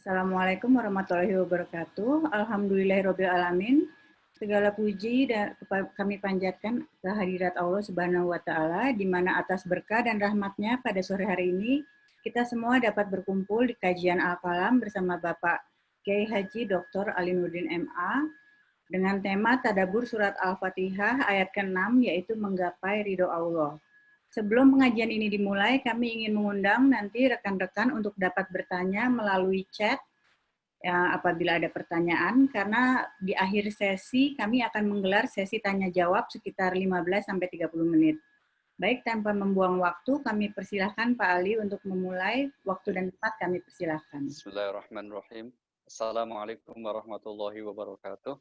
Assalamualaikum warahmatullahi wabarakatuh. Alhamdulillahirabbil alamin. Segala puji dan kami panjatkan kehadirat Allah Subhanahu wa taala di mana atas berkah dan rahmatnya pada sore hari ini kita semua dapat berkumpul di kajian Al-Qalam bersama Bapak Kiai Haji Dr. Alinuddin MA dengan tema Tadabbur Surat Al-Fatihah ayat ke-6 yaitu menggapai ridho Allah. Sebelum pengajian ini dimulai, kami ingin mengundang nanti rekan-rekan untuk dapat bertanya melalui chat ya, apabila ada pertanyaan, karena di akhir sesi kami akan menggelar sesi tanya-jawab sekitar 15-30 menit. Baik, tanpa membuang waktu, kami persilahkan Pak Ali untuk memulai. Waktu dan tempat kami persilahkan. Bismillahirrahmanirrahim. Assalamualaikum warahmatullahi wabarakatuh.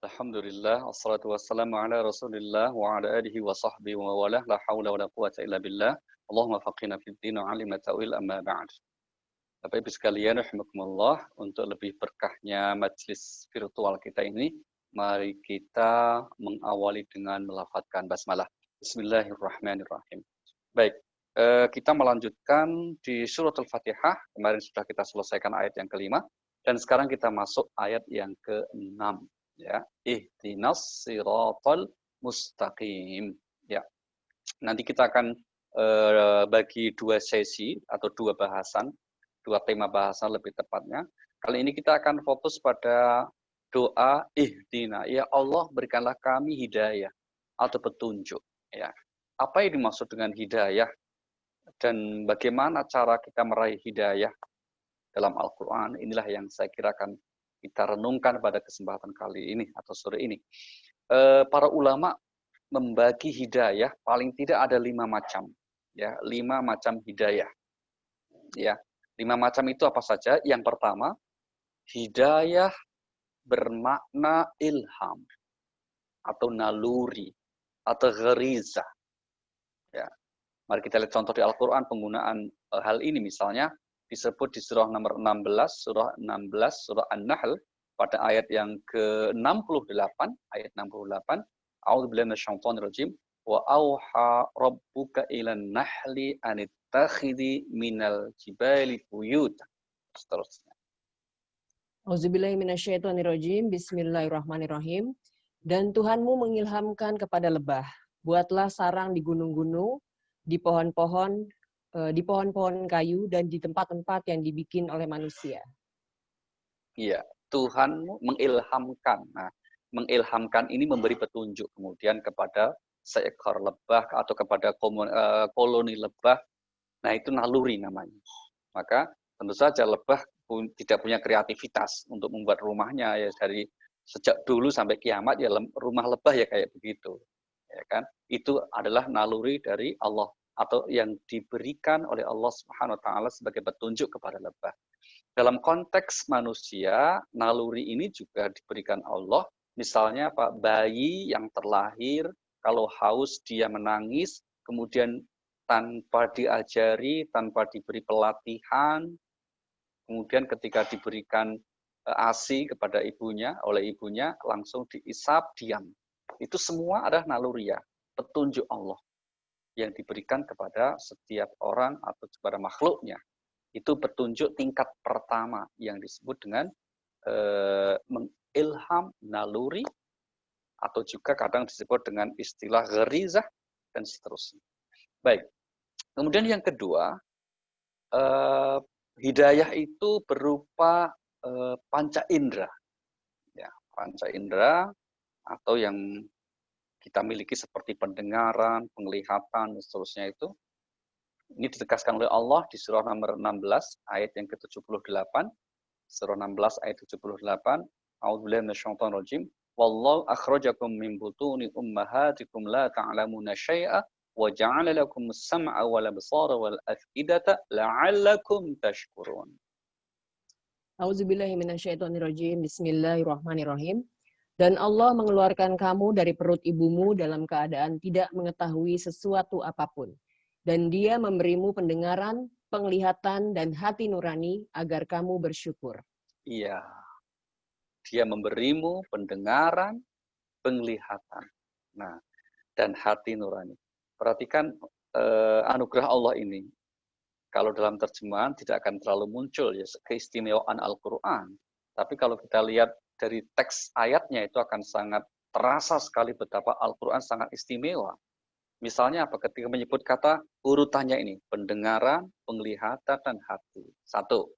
Alhamdulillah, wassalatu wassalamu ala rasulillah wa ala alihi wa sahbihi wa walah, la hawla wa la quwata illa billah. Allahumma faqina fid din wa alimna ta'wil amma ba'd. Bapak Ibu sekalian, rahimakumullah, untuk lebih berkahnya majlis virtual kita ini, mari kita mengawali dengan melafadzkan basmalah. Bismillahirrahmanirrahim. Baik, kita melanjutkan di surat Al-Fatihah. Kemarin sudah kita selesaikan ayat yang kelima, dan sekarang kita masuk ayat yang ke-6. Ya, ihdinas siratal mustaqim. Ya, nanti kita akan bagi dua sesi atau dua bahasan, dua tema bahasan lebih tepatnya. Kali ini kita akan fokus pada doa ihdina. Ya Allah, berikanlah kami hidayah atau petunjuk. Ya, apa yang dimaksud dengan hidayah dan bagaimana cara kita meraih hidayah dalam Al-Quran? Inilah yang saya kira akan kita renungkan pada kesempatan kali ini atau sore ini. Para ulama membagi hidayah paling tidak ada 5 macam, ya, 5 macam hidayah. Ya, 5 macam itu apa saja? Yang pertama, hidayah bermakna ilham atau naluri atau gharizah. Ya, mari kita lihat contoh di Al-Quran penggunaan hal ini, misalnya disebut di surah nomor 16, surah An-Nahl, pada ayat yang ke-68, ayat 68, A'udzubillahi minasyaitonirrajim, wa auha rabbuka ilan nahli anittakhidhi minal jibali buyuta. Seterusnya. A'udzubillahi minasyaitonirrajim, bismillahirrahmanirrahim. Dan Tuhanmu mengilhamkan kepada lebah, buatlah sarang di gunung-gunung, di pohon-pohon kayu, dan di tempat-tempat yang dibikin oleh manusia. Iya, Tuhan mengilhamkan. Nah, mengilhamkan ini memberi petunjuk kemudian kepada seekor lebah atau kepada koloni lebah. Nah, itu naluri namanya. Maka tentu saja lebah tidak punya kreativitas untuk membuat rumahnya, ya, dari sejak dulu sampai kiamat ya rumah lebah ya kayak begitu. Ya kan? Itu adalah naluri dari Allah atau yang diberikan oleh Allah Subhanahu wa taala sebagai petunjuk kepada lebah. Dalam konteks manusia, naluri ini juga diberikan Allah. Misalnya Pak, bayi yang terlahir, kalau haus dia menangis, kemudian tanpa diajari, tanpa diberi pelatihan, kemudian ketika diberikan ASI kepada ibunya, oleh ibunya, langsung diisap, diam. Itu semua adalah naluriah, petunjuk Allah yang diberikan kepada setiap orang atau kepada makhluknya. Itu petunjuk tingkat pertama yang disebut dengan mengilham, naluri, atau juga kadang disebut dengan istilah gharizah dan seterusnya. Baik, kemudian yang kedua, hidayah itu berupa panca indera. Ya, panca indera atau yang kita miliki seperti pendengaran, penglihatan, dan seterusnya itu. Ini ditegaskan oleh Allah di surah nomor 16 ayat yang ke-78. Surah 16 ayat 78. A'udzubillahi minasyaitonir rajim. Wallahu akhrajakum min butuni ummahatikum la ta'lamuna syai'a wa ja'ala lakumus sam'a wal absara wal af'idata la'allakum tashkurun. A'udzubillahi minasyaitonirrajim, bismillahirrahmanirrahim. Dan Allah mengeluarkan kamu dari perut ibumu dalam keadaan tidak mengetahui sesuatu apapun. Dan Dia memberimu pendengaran, penglihatan, dan hati nurani agar kamu bersyukur. Iya, Dia memberimu pendengaran, penglihatan, nah, dan hati nurani. Perhatikan anugerah Allah ini. kalau dalam terjemahan tidak akan terlalu muncul ya keistimewaan Al-Quran. Tapi kalau kita lihat dari teks ayatnya itu akan sangat terasa sekali betapa Al-Quran sangat istimewa. Misalnya apa? Ketika menyebut kata urutannya ini, pendengaran, penglihatan, dan hati. Satu,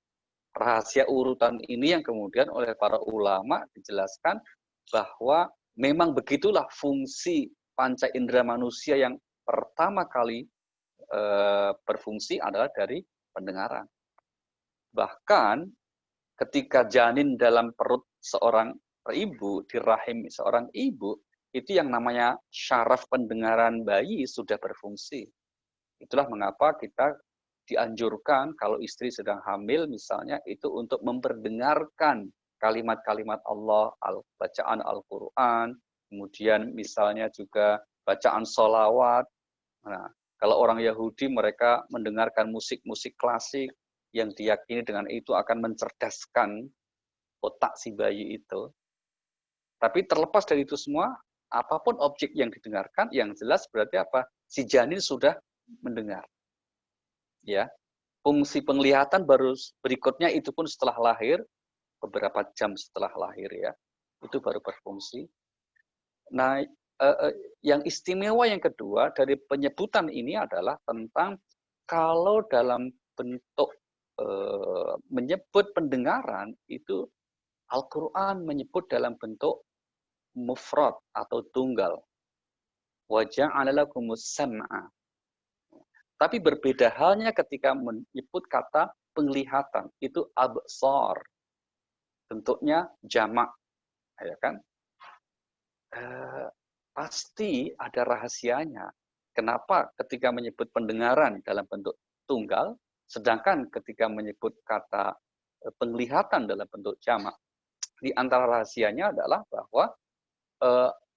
rahasia urutan ini yang kemudian oleh para ulama dijelaskan bahwa memang begitulah fungsi panca indera manusia yang pertama kali berfungsi adalah dari pendengaran. Bahkan ketika janin dalam perut seorang ibu, di rahim seorang ibu, itu yang namanya syaraf pendengaran bayi sudah berfungsi. Itulah mengapa kita dianjurkan kalau istri sedang hamil misalnya itu untuk memperdengarkan kalimat-kalimat Allah, bacaan Al-Quran, kemudian misalnya juga bacaan sholawat. Nah, kalau orang Yahudi mereka mendengarkan musik-musik klasik yang diyakini dengan itu akan mencerdaskan otak si bayi itu. Tapi terlepas dari itu semua, apapun objek yang didengarkan, yang jelas berarti apa? Si janin sudah mendengar. Ya, fungsi penglihatan baru berikutnya itu pun setelah lahir, beberapa jam setelah lahir ya, itu baru berfungsi. Nah, yang istimewa yang kedua dari penyebutan ini adalah tentang kalau dalam bentuk menyebut pendengaran itu Al-Quran menyebut dalam bentuk mufrad atau tunggal. Wa ja'ala lakumus sam'a. Tapi berbeda halnya ketika menyebut kata penglihatan, itu absar. Bentuknya jamak, ya kan? Pasti ada rahasianya. Kenapa ketika menyebut pendengaran dalam bentuk tunggal, sedangkan ketika menyebut kata penglihatan dalam bentuk jamak, di antara rahasianya adalah bahwa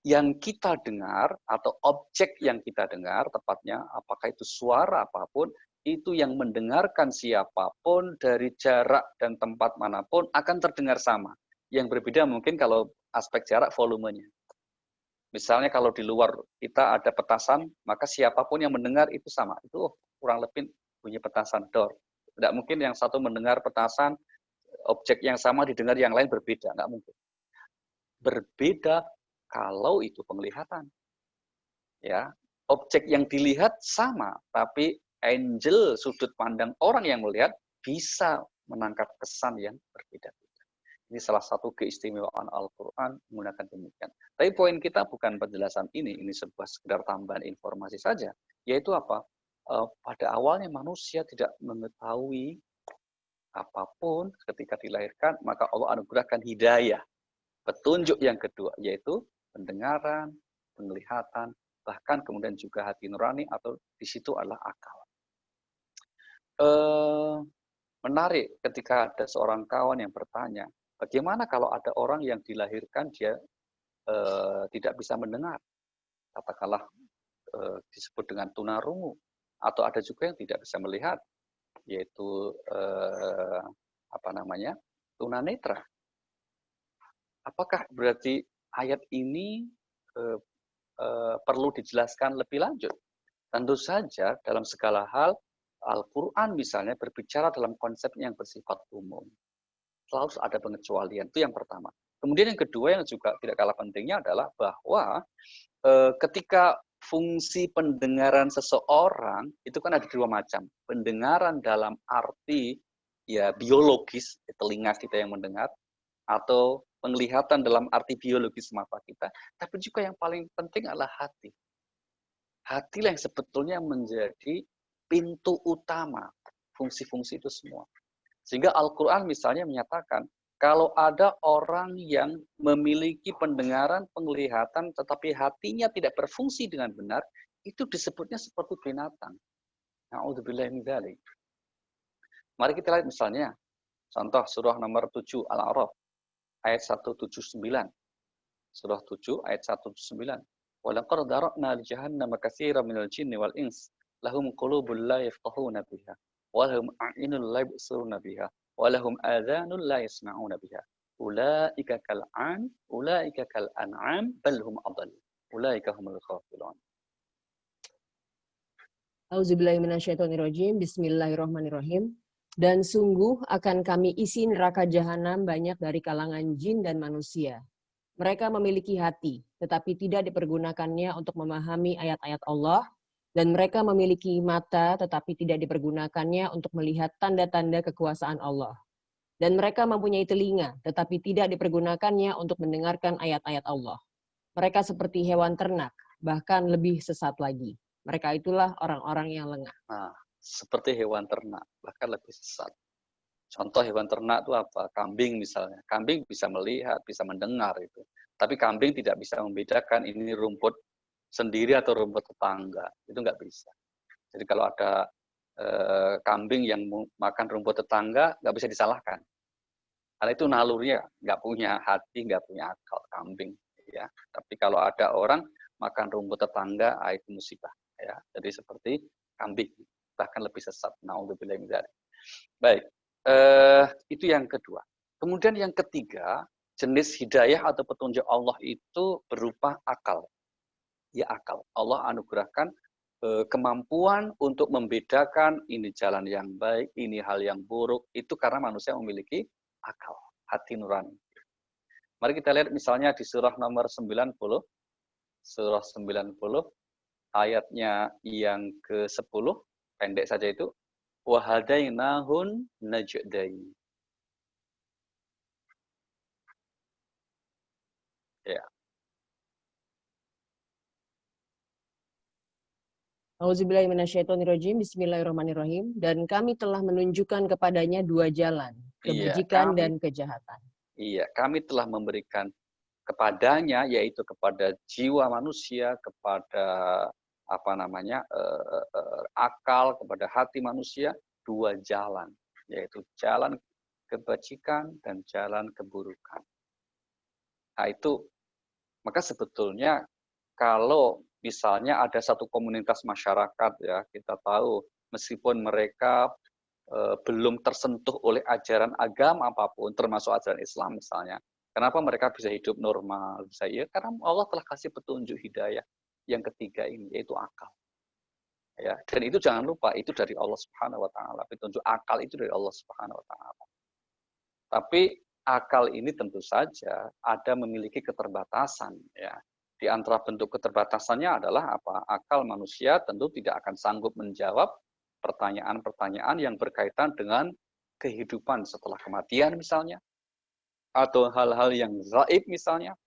yang kita dengar atau objek yang kita dengar, tepatnya apakah itu suara apapun, itu yang mendengarkan siapapun dari jarak dan tempat manapun akan terdengar sama. Yang berbeda mungkin kalau aspek jarak volumenya. Misalnya kalau di luar kita ada petasan, maka siapapun yang mendengar itu sama. Itu kurang lebih bunyi petasan dor. Tidak mungkin yang satu mendengar petasan, objek yang sama didengar yang lain berbeda. Nggak mungkin. Berbeda kalau itu penglihatan. Ya, objek yang dilihat sama, tapi angle sudut pandang orang yang melihat bisa menangkap kesan yang berbeda-beda. Ini salah satu keistimewaan Al-Quran menggunakan demikian. Tapi poin kita bukan penjelasan ini sebuah sekedar tambahan informasi saja. Yaitu apa? Pada awalnya manusia tidak mengetahui apapun ketika dilahirkan, maka Allah anugerahkan hidayah. Petunjuk yang kedua, yaitu pendengaran, penglihatan, bahkan kemudian juga hati nurani atau di situ adalah akal. Menarik ketika ada seorang kawan yang bertanya, bagaimana kalau ada orang yang dilahirkan dia tidak bisa mendengar, katakanlah disebut dengan tunarungu, atau ada juga yang tidak bisa melihat, yaitu tunanetra. Apakah berarti ayat ini perlu dijelaskan lebih lanjut? Tentu saja dalam segala hal Al-Quran misalnya berbicara dalam konsep yang bersifat umum. Selalu ada pengecualian, itu yang pertama. Kemudian yang kedua yang juga tidak kalah pentingnya adalah bahwa ketika fungsi pendengaran seseorang itu kan ada dua macam. Pendengaran dalam arti ya biologis, telinga kita yang mendengar, atau penglihatan dalam arti biologis mata kita, tapi juga yang paling penting adalah hati. Hatilah yang sebetulnya menjadi pintu utama fungsi-fungsi itu semua. Sehingga Al-Quran misalnya menyatakan, kalau ada orang yang memiliki pendengaran, penglihatan, tetapi hatinya tidak berfungsi dengan benar, itu disebutnya seperti binatang. Na'udzubillahi min dzalik. Mari kita lihat misalnya, contoh surah nomor 7 Al-A'raf, ayat 179. Surah 7 ayat 179. وَلَقَدْ ذَرَأْنَا لِجَهَنَّمَ كَثِيرًا مِنَ الْجِنِّ وَالْإِنسِ لَهُمْ قُلُوبٌ لَا يَفْقَهُونَ بِهَا وَلَهُمْ أَعْيُنٌ لَا يُبْصِرُونَ بِهَا وَلَهُمْ آذَانٌ لَا يَسْمَعُونَ بِهَا أُولَئِكَ كَالْأَنْعَامِ بَلْ هُمْ أَضَلُّ أُولَئِكَ هُمُ الْغَافِلُونَ. Auzubillahiminasyaitonirrajim. Bismillahirrahmanirrahim. Dan sungguh akan kami isi neraka jahanam banyak dari kalangan jin dan manusia. Mereka memiliki hati, tetapi tidak dipergunakannya untuk memahami ayat-ayat Allah. Dan mereka memiliki mata, tetapi tidak dipergunakannya untuk melihat tanda-tanda kekuasaan Allah. Dan mereka mempunyai telinga, tetapi tidak dipergunakannya untuk mendengarkan ayat-ayat Allah. Mereka seperti hewan ternak, bahkan lebih sesat lagi. Mereka itulah orang-orang yang lengah. Nah, seperti hewan ternak, bahkan lebih sesat. Contoh hewan ternak itu apa? Kambing misalnya. Kambing bisa melihat, bisa mendengar itu. Tapi kambing tidak bisa membedakan ini rumput sendiri atau rumput tetangga. Itu nggak bisa. Jadi kalau ada kambing yang makan rumput tetangga, nggak bisa disalahkan. Karena itu nalurinya nggak punya hati, nggak punya akal kambing. Ya. Tapi kalau ada orang makan rumput tetangga, itu musibah. Ya, jadi seperti kambing, bahkan lebih sesat. Na'udzubillahi min dzalik. Baik, itu yang kedua. Kemudian yang ketiga, jenis hidayah atau petunjuk Allah itu berupa akal. Ya akal. Allah anugerahkan kemampuan untuk membedakan ini jalan yang baik, ini hal yang buruk. Itu karena manusia memiliki akal, hati nurani. Mari kita lihat misalnya di surah nomor 90. Surah 90. Ayatnya yang ke-10, pendek saja itu, wahadainahun najdain. Ya. Auzubillahiminasyaitonirrajim. Bismillahirrahmanirrahim. Dan kami telah menunjukkan kepadanya dua jalan, kebajikan dan kejahatan. Iya, kami telah memberikan kepadanya, yaitu kepada jiwa manusia, kepada akal, kepada hati manusia, dua jalan, yaitu jalan kebajikan dan jalan keburukan. Nah itu, maka sebetulnya kalau misalnya ada satu komunitas masyarakat, ya kita tahu meskipun mereka belum tersentuh oleh ajaran agama apapun, termasuk ajaran Islam misalnya, kenapa mereka bisa hidup normal? Bisa ya karena Allah telah kasih petunjuk hidayah yang ketiga ini, yaitu akal. Ya, dan itu jangan lupa itu dari Allah Subhanahu wa taala. Petunjuk akal itu dari Allah Subhanahu wa taala. Tapi akal ini tentu saja ada memiliki keterbatasan, ya. Di antara bentuk keterbatasannya adalah apa? Akal manusia tentu tidak akan sanggup menjawab pertanyaan-pertanyaan yang berkaitan dengan kehidupan setelah kematian misalnya, atau hal-hal yang gaib misalnya.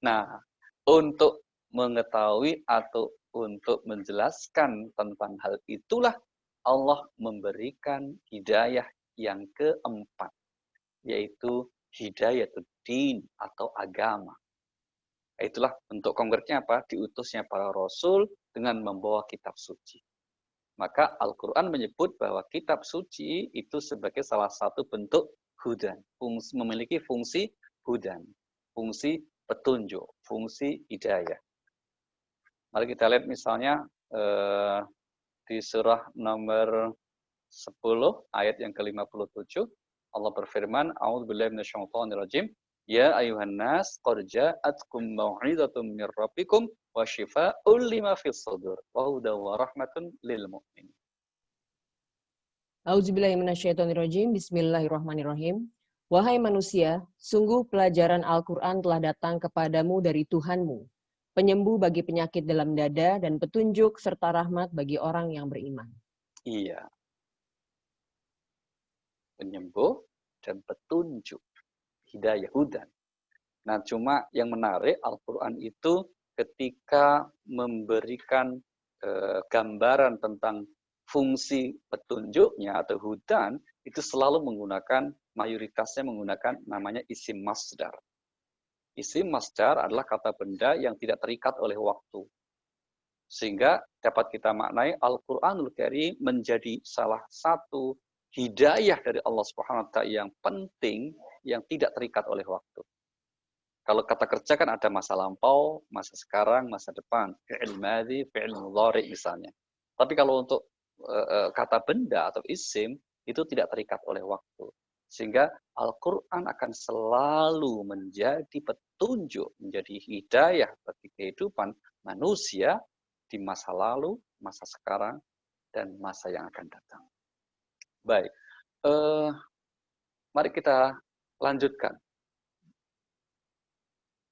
Nah, untuk mengetahui atau untuk menjelaskan tentang hal itulah Allah memberikan hidayah yang keempat, yaitu hidayatul-din atau agama. Itulah bentuk konkretnya apa? Diutusnya para rasul dengan membawa kitab suci. Maka Al-Quran menyebut bahwa kitab suci itu sebagai salah satu bentuk hudan, memiliki fungsi hudan, fungsi petunjuk, fungsi hidayah. Mari kita lihat misalnya di surah nomor 10 ayat yang ke-57, Allah berfirman, A'udzubillahi minasyaitonirrajim, ya ayuhan nas qad ja'atkum mau'izatun mir rabbikum wa syifaa'un lima fis sudur wa hudan wa rahmatun lil mu'minin. Auzubillahiminasyaitonirrajim. Bismillahirrahmanirrahim. Wahai manusia, sungguh pelajaran Al-Quran telah datang kepadamu dari Tuhanmu, penyembuh bagi penyakit dalam dada dan petunjuk serta rahmat bagi orang yang beriman. Iya. Penyembuh dan petunjuk. Hidayah, hudan. Nah, cuma yang menarik Al-Quran itu ketika memberikan gambaran tentang fungsi petunjuknya atau hudan, itu selalu menggunakan, mayoritasnya menggunakan namanya isim masdar. Isim masdar adalah kata benda yang tidak terikat oleh waktu. Sehingga dapat kita maknai Al-Quranul Karim menjadi salah satu hidayah dari Allah Subhanahu wa taala yang penting, yang tidak terikat oleh waktu. Kalau kata kerja kan ada masa lampau, masa sekarang, masa depan, fi'il madhi, fi'il mudhari misalnya. Tapi kalau untuk kata benda atau isim itu tidak terikat oleh waktu. Sehingga Al-Qur'an akan selalu menjadi petunjuk, menjadi hidayah bagi kehidupan manusia di masa lalu, masa sekarang, dan masa yang akan datang. Baik, mari kita lanjutkan.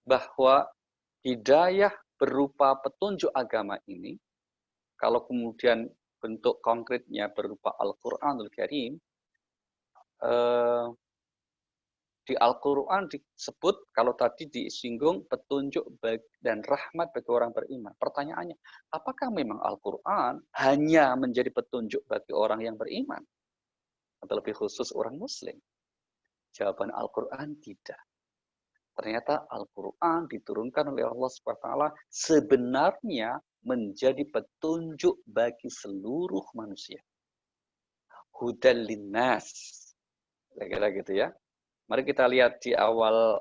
Bahwa hidayah berupa petunjuk agama ini, kalau kemudian bentuk konkretnya berupa Al-Quranul Karim, di Al-Quran disebut, kalau tadi disinggung, petunjuk dan rahmat bagi orang beriman. Pertanyaannya, apakah memang Al-Quran hanya menjadi petunjuk bagi orang yang beriman? Atau lebih khusus orang Muslim? Jawaban Al-Quran tidak. Ternyata Al-Quran diturunkan oleh Allah SWT sebenarnya menjadi petunjuk bagi seluruh manusia. Hudal linnas. Kira-kira gitu ya. Mari kita lihat di awal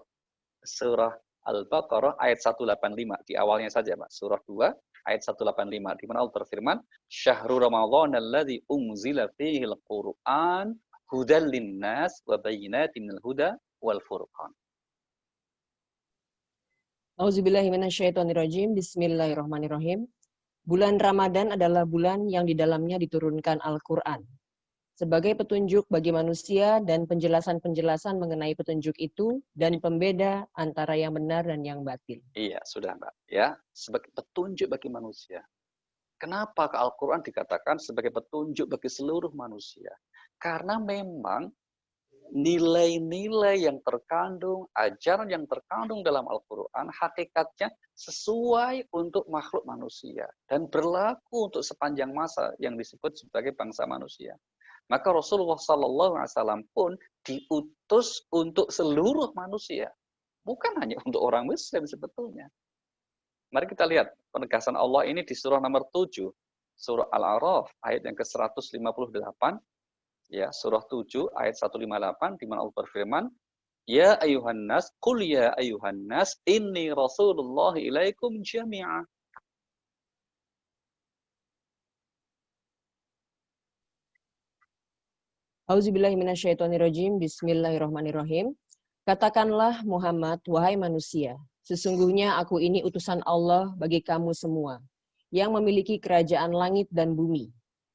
surah Al-Baqarah ayat 185. Di awalnya saja, Pak. Surah 2 ayat 185. Di mana Allah berfirman, Syahrul Ramadan alladzi unzila fihi al-Qur'an hudal linnas wa bayyinatin minal huda wal furqan. Auzubillahi minasyaitonirrajim. Bismillahirrahmanirrahim. Bulan Ramadan adalah bulan yang di dalamnya diturunkan Al-Quran sebagai petunjuk bagi manusia dan penjelasan-penjelasan mengenai petunjuk itu dan pembeda antara yang benar dan yang batil. Iya, sudah Mbak. Ya, sebagai petunjuk bagi manusia. Kenapa Al-Quran dikatakan sebagai petunjuk bagi seluruh manusia? Karena memang nilai-nilai yang terkandung, ajaran yang terkandung dalam Al-Quran, hakikatnya sesuai untuk makhluk manusia. Dan berlaku untuk sepanjang masa yang disebut sebagai bangsa manusia. Maka Rasulullah SAW pun diutus untuk seluruh manusia. Bukan hanya untuk orang Muslim sebetulnya. Mari kita lihat penegasan Allah ini di surah nomor 7. Surah Al-A'raf ayat yang ke-158. Ya, surah 7 ayat 158 di mana Allah berfirman, Ya ayuhan nas, qul ya ayuhan nas, inni Rasulullah ilaikum jami'a. Auzubillahi minasyaitonirrajim. Bismillahirrahmanirrahim. Katakanlah Muhammad, wahai manusia, sesungguhnya aku ini utusan Allah bagi kamu semua, yang memiliki kerajaan langit dan bumi.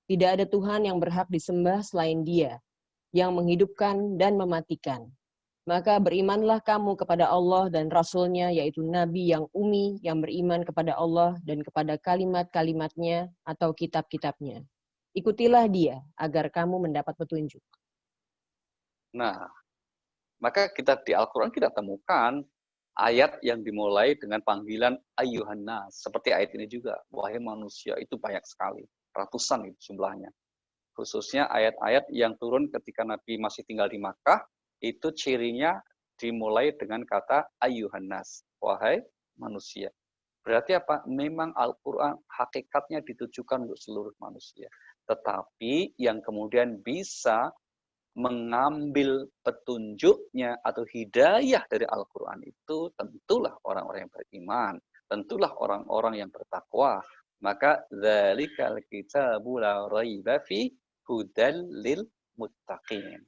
Tidak ada Tuhan yang berhak disembah selain Dia, yang menghidupkan dan mematikan. Maka berimanlah kamu kepada Allah dan Rasul-Nya, yaitu Nabi yang ummi, yang beriman kepada Allah dan kepada kalimat-kalimatnya atau kitab-kitabnya. Ikutilah Dia agar kamu mendapat petunjuk. Nah, maka kita di Al-Quran kita temukan ayat yang dimulai dengan panggilan ayuhan nas. Seperti ayat ini juga, wahai manusia, itu banyak sekali. Ratusan itu jumlahnya. Khususnya ayat-ayat yang turun ketika Nabi masih tinggal di Makkah, itu cirinya dimulai dengan kata ayuhan nas, wahai manusia. Berarti apa? Memang Al-Quran hakikatnya ditujukan untuk seluruh manusia. Tetapi yang kemudian bisa mengambil petunjuknya atau hidayah dari Al-Quran itu tentulah orang-orang yang beriman, tentulah orang-orang yang bertakwa. Maka dzalikal kitabu la raiba fi hudal lil muttaqin.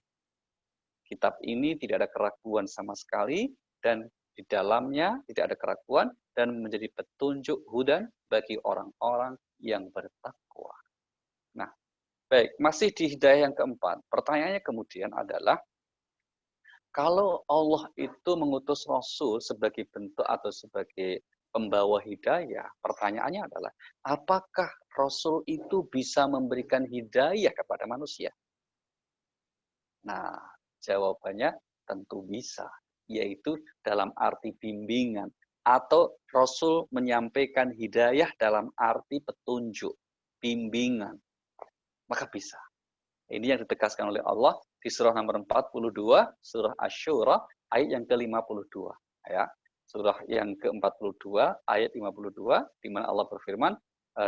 Kitab ini tidak ada keraguan sama sekali dan di dalamnya tidak ada keraguan dan menjadi petunjuk hudan bagi orang-orang yang bertakwa. Nah, baik, masih di hidayah yang keempat. Pertanyaannya kemudian adalah, kalau Allah itu mengutus Rasul sebagai bentuk atau sebagai pembawa hidayah, pertanyaannya adalah, apakah Rasul itu bisa memberikan hidayah kepada manusia? Nah, jawabannya tentu bisa, yaitu dalam arti bimbingan. Atau Rasul menyampaikan hidayah dalam arti petunjuk, bimbingan. Maka bisa. Ini yang ditegaskan oleh Allah di surah nomor 42, surah Asy-Syura, ayat yang ke-52. Ya. Surah yang ke-42, ayat 52, di mana Allah berfirman,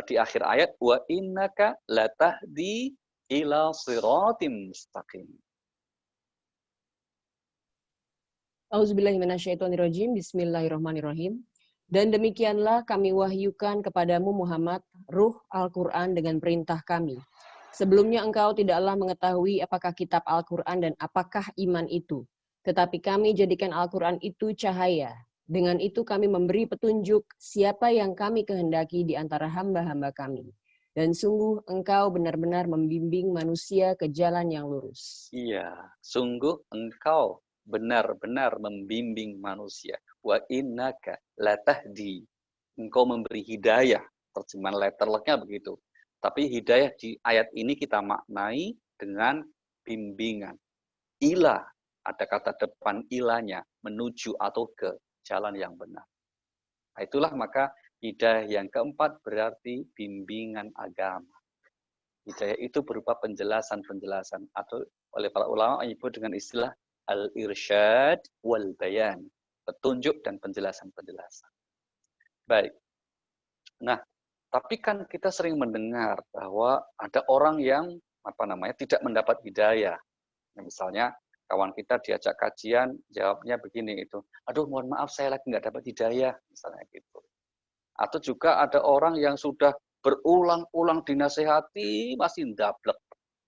di akhir ayat, wa innaka latahdi ila siratim mustaqim. Auzubillahi minasyaitonirrajim. Bismillahirrahmanirrahim. Dan demikianlah kami wahyukan kepadamu Muhammad ruh Al-Quran dengan perintah kami. Sebelumnya engkau tidaklah mengetahui apakah kitab Al-Quran dan apakah iman itu. Tetapi kami jadikan Al-Quran itu cahaya. Dengan itu kami memberi petunjuk siapa yang kami kehendaki di antara hamba-hamba kami. Dan sungguh engkau benar-benar membimbing manusia ke jalan yang lurus. Iya, sungguh engkau benar-benar membimbing manusia. Wa innaka latahdi. Engkau memberi hidayah. Terjemahan letterlocknya begitu. Tapi hidayah di ayat ini kita maknai dengan bimbingan. Ila, ada kata depan ilanya, menuju atau ke jalan yang benar. Nah, itulah maka hidayah yang keempat berarti bimbingan agama. Hidayah itu berupa penjelasan-penjelasan atau oleh para ulama menyebut dengan istilah al-irsyad wal bayan, petunjuk dan penjelasan-penjelasan. Baik. Nah, tapi kan kita sering mendengar bahwa ada orang yang tidak mendapat hidayah. Misalnya kawan kita diajak kajian, jawabnya begini itu, aduh mohon maaf saya lagi nggak dapat hidayah, misalnya gitu. Atau juga ada orang yang sudah berulang-ulang dinasehati, masih ndablek,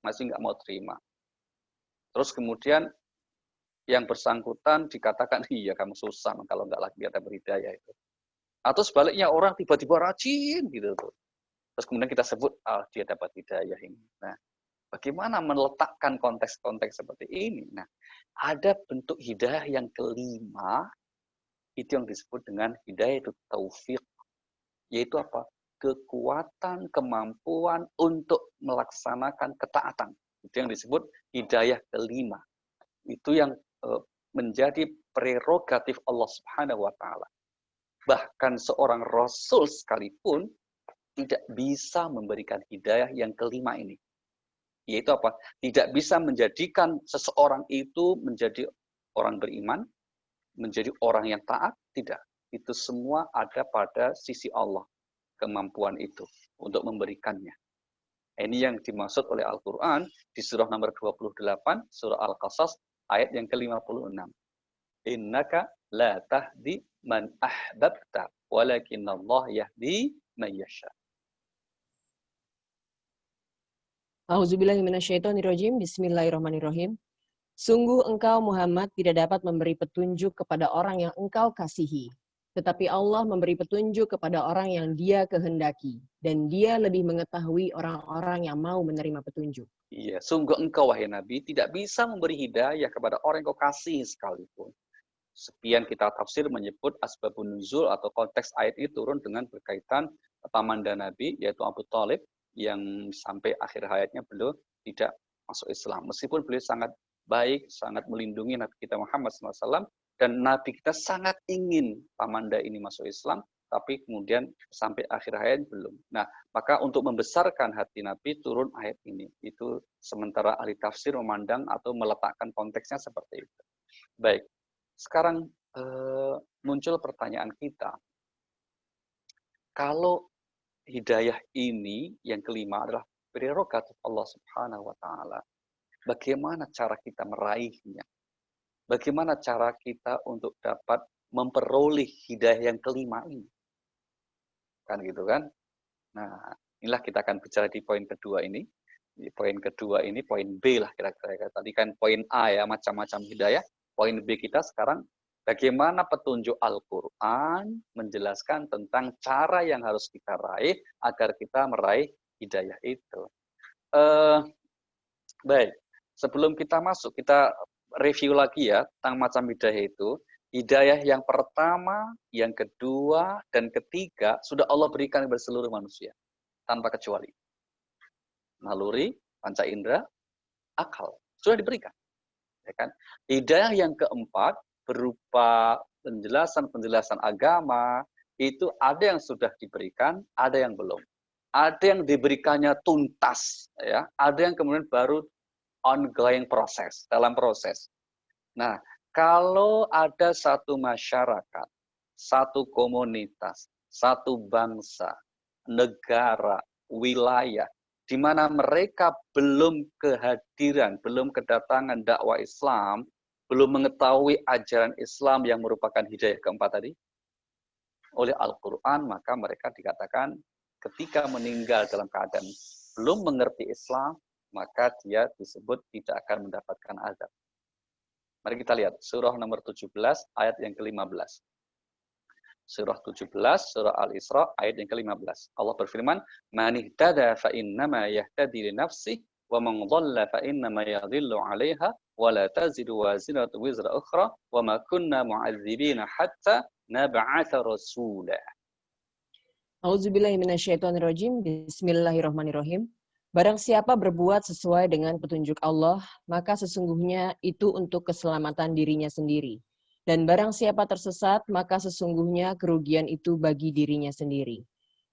masih nggak mau terima. Terus kemudian yang bersangkutan dikatakan, iya kamu susah kalau nggak lagi ada berhidayah itu. Atau sebaliknya orang tiba-tiba rajin gitu tuh. Terus kemudian kita sebut, dia dapat hidayah ini. Nah, bagaimana meletakkan konteks-konteks seperti ini? Nah, ada bentuk hidayah yang kelima, itu yang disebut dengan hidayah itu taufik. Yaitu apa? Kekuatan, kemampuan untuk melaksanakan ketaatan. Itu yang disebut hidayah kelima. Itu yang menjadi prerogatif Allah Subhanahu wa taala. Bahkan seorang rasul sekalipun tidak bisa memberikan hidayah yang kelima ini. Yaitu apa? Tidak bisa menjadikan seseorang itu menjadi orang beriman, menjadi orang yang taat, tidak. Itu semua ada pada sisi Allah, kemampuan itu untuk memberikannya. Ini yang dimaksud oleh Al-Quran di surah nomor 28, surah Al-Qasas, ayat yang ke-56. Innaka la tahdi man ahbabta, walakinallah yahdi man yasha. A'udzubillahiminasyaitonirrajim. Bismillahirrahmanirrahim. Sungguh engkau Muhammad tidak dapat memberi petunjuk kepada orang yang engkau kasihi. Tetapi Allah memberi petunjuk kepada orang yang Dia kehendaki. Dan Dia lebih mengetahui orang-orang yang mau menerima petunjuk. Iya, sungguh engkau wahai Nabi tidak bisa memberi hidayah kepada orang yang kau kasih sekalipun. Sekian kita tafsir menyebut asbabun nuzul atau konteks ayat ini turun dengan berkaitan pamanda Nabi yaitu Abu Thalib yang sampai akhir hayatnya beliau tidak masuk Islam. Meskipun beliau sangat baik, sangat melindungi Nabi kita Muhammad SAW dan Nabi kita sangat ingin pamanda ini masuk Islam, tapi kemudian sampai akhir hayat belum. Nah, maka untuk membesarkan hati Nabi turun ayat ini. Itu sementara ahli tafsir memandang atau meletakkan konteksnya seperti itu. Baik. Sekarang muncul pertanyaan kita. Kalau hidayah ini yang kelima adalah prerogatif Allah Subhanahu wa taala. Bagaimana cara kita meraihnya? Bagaimana cara kita untuk dapat memperoleh hidayah yang kelima ini? Kan gitu kan? Nah, inilah kita akan bicara di poin kedua ini. Di poin kedua ini, poin B lah kira-kira. Tadi kan poin A ya, macam-macam hidayah. Poin B kita sekarang, bagaimana petunjuk Al-Quran menjelaskan tentang cara yang harus kita raih agar kita meraih hidayah itu. Baik, sebelum kita masuk, kita review lagi ya tentang macam hidayah itu. Hidayah yang pertama, yang kedua, dan ketiga sudah Allah berikan kepada seluruh manusia tanpa kecuali. Naluri, panca indera, akal sudah diberikan. Ya kan? Hidayah yang keempat berupa penjelasan-penjelasan agama itu ada yang sudah diberikan, ada yang belum. Ada yang diberikannya tuntas, ya. Ada yang kemudian baru ongoing proses, dalam proses. Nah, kalau ada satu masyarakat, satu komunitas, satu bangsa, negara, wilayah, di mana mereka belum kehadiran, belum kedatangan dakwah Islam, belum mengetahui ajaran Islam yang merupakan hidayah keempat tadi, oleh Al-Quran, maka mereka dikatakan ketika meninggal dalam keadaan belum mengerti Islam, maka dia disebut tidak akan mendapatkan azab. Mari kita lihat surah nomor 17 ayat yang ke-15. Surah 17, surah Al-Isra, ayat yang ke-15. Allah berfirman, "Man ihtada fa innama yahtadi li nafsihi wa man dhalla fa innama yadhillu 'alaiha wa la taziru waziratu wizra ukhra wa ma kunna mu'adzibina hatta nab'atha rasula." Auzubillahi minasyaitonirrajim. Bismillahirrahmanirrahim. Barang siapa berbuat sesuai dengan petunjuk Allah, maka sesungguhnya itu untuk keselamatan dirinya sendiri. Dan barang siapa tersesat, maka sesungguhnya kerugian itu bagi dirinya sendiri.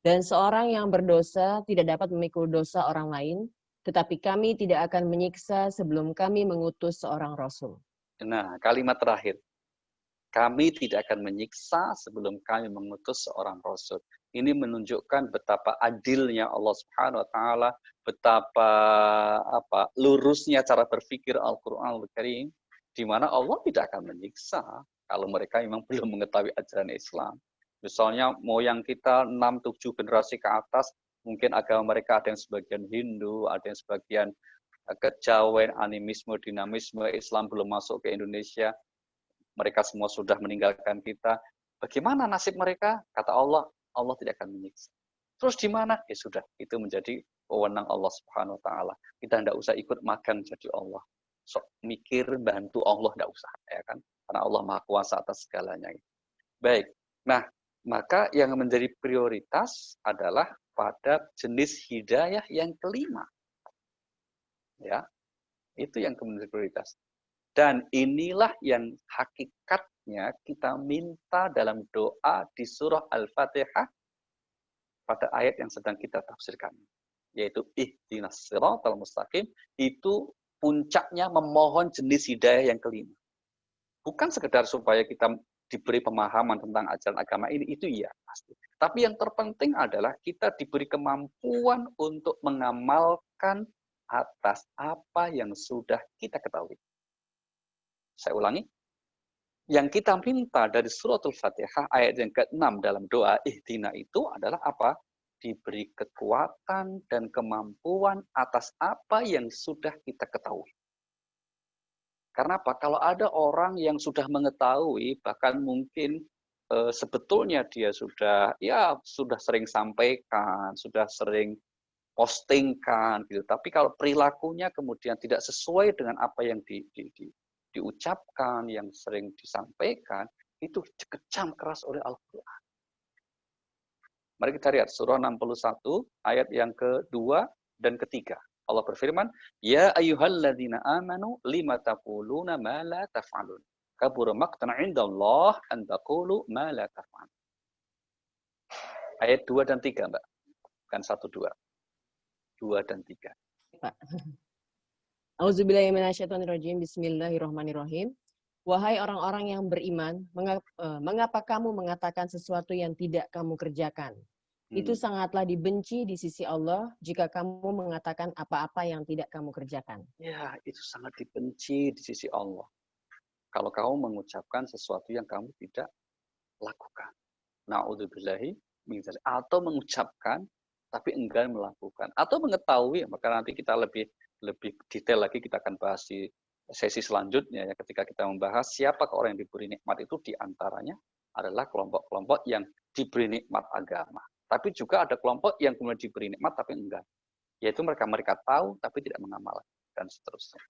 Dan seorang yang berdosa tidak dapat memikul dosa orang lain, tetapi kami tidak akan menyiksa sebelum kami mengutus seorang Rasul. Nah, kalimat terakhir. Kami tidak akan menyiksa sebelum kami mengutus seorang Rasul. Ini menunjukkan betapa adilnya Allah Subhanahu wa taala, betapa lurusnya cara berpikir Al-Qur'anul Karim, di mana Allah tidak akan menyiksa kalau mereka memang belum mengetahui ajaran Islam. Misalnya moyang kita 6-7 generasi ke atas, mungkin agama mereka ada yang sebagian Hindu, ada yang sebagian kejawen, animisme, dinamisme, Islam belum masuk ke Indonesia. Mereka semua sudah meninggalkan kita. Bagaimana nasib mereka? Kata Allah, Allah tidak akan menyiksa. Terus di mana? Ya sudah, itu menjadi wewenang Allah Subhanahu wa taala. Kita tidak usah ikut makan jadi Allah. Sok mikir bantu Allah tidak usah, ya kan? Karena Allah Maha Kuasa atas segalanya. Baik. Nah, maka yang menjadi prioritas adalah pada jenis hidayah yang kelima. Ya. Itu yang menjadi prioritas. Dan inilah yang hakikatnya kita minta dalam doa di surah Al-Fatihah pada ayat yang sedang kita tafsirkan. Yaitu ihdinas siratal mustaqim, itu puncaknya memohon jenis hidayah yang kelima. Bukan sekedar supaya kita diberi pemahaman tentang ajaran agama ini, itu iya pasti. Tapi yang terpenting adalah kita diberi kemampuan untuk mengamalkan atas apa yang sudah kita ketahui. Saya ulangi. Yang kita minta dari suratul Fatihah ayat yang ke-6 dalam doa ihdina itu adalah apa? Diberi kekuatan dan kemampuan atas apa yang sudah kita ketahui. Karena apa? Kalau ada orang yang sudah mengetahui, bahkan mungkin sebetulnya dia sudah sering sampaikan, sudah sering postingkan gitu. Tapi kalau perilakunya kemudian tidak sesuai dengan apa yang diucapkan, yang sering disampaikan, itu dikecam keras oleh Al-Quran. Mari kita lihat surah 61 ayat yang kedua dan ketiga. Allah berfirman, "Ya ayyuhalladzina amanu lima taquluna ma la taf'alun. Kabura maqtan 'indallah an taqulu ma la taf'alun." Ayat 2 dan 3, Mbak. Bukan 1 2. 2 dan 3. Pak. Auzubillahi minasyaitonirrajim. Bismillahirrahmanirrahim. Wahai orang-orang yang beriman, mengapa kamu mengatakan sesuatu yang tidak kamu kerjakan? Itu sangatlah dibenci di sisi Allah jika kamu mengatakan apa-apa yang tidak kamu kerjakan. Ya, itu sangat dibenci di sisi Allah. Kalau kamu mengucapkan sesuatu yang kamu tidak lakukan. Na'udzubillahi min dzalik. Atau mengucapkan tapi enggan melakukan. Atau mengetahui, maka nanti kita lebih detail lagi kita akan bahas di sesi selanjutnya ya, ketika kita membahas siapakah orang yang diberi nikmat. Itu diantaranya adalah kelompok-kelompok yang diberi nikmat agama. Tapi juga ada kelompok yang kemudian diberi nikmat tapi enggak. Yaitu mereka tahu tapi tidak mengamalkan dan seterusnya.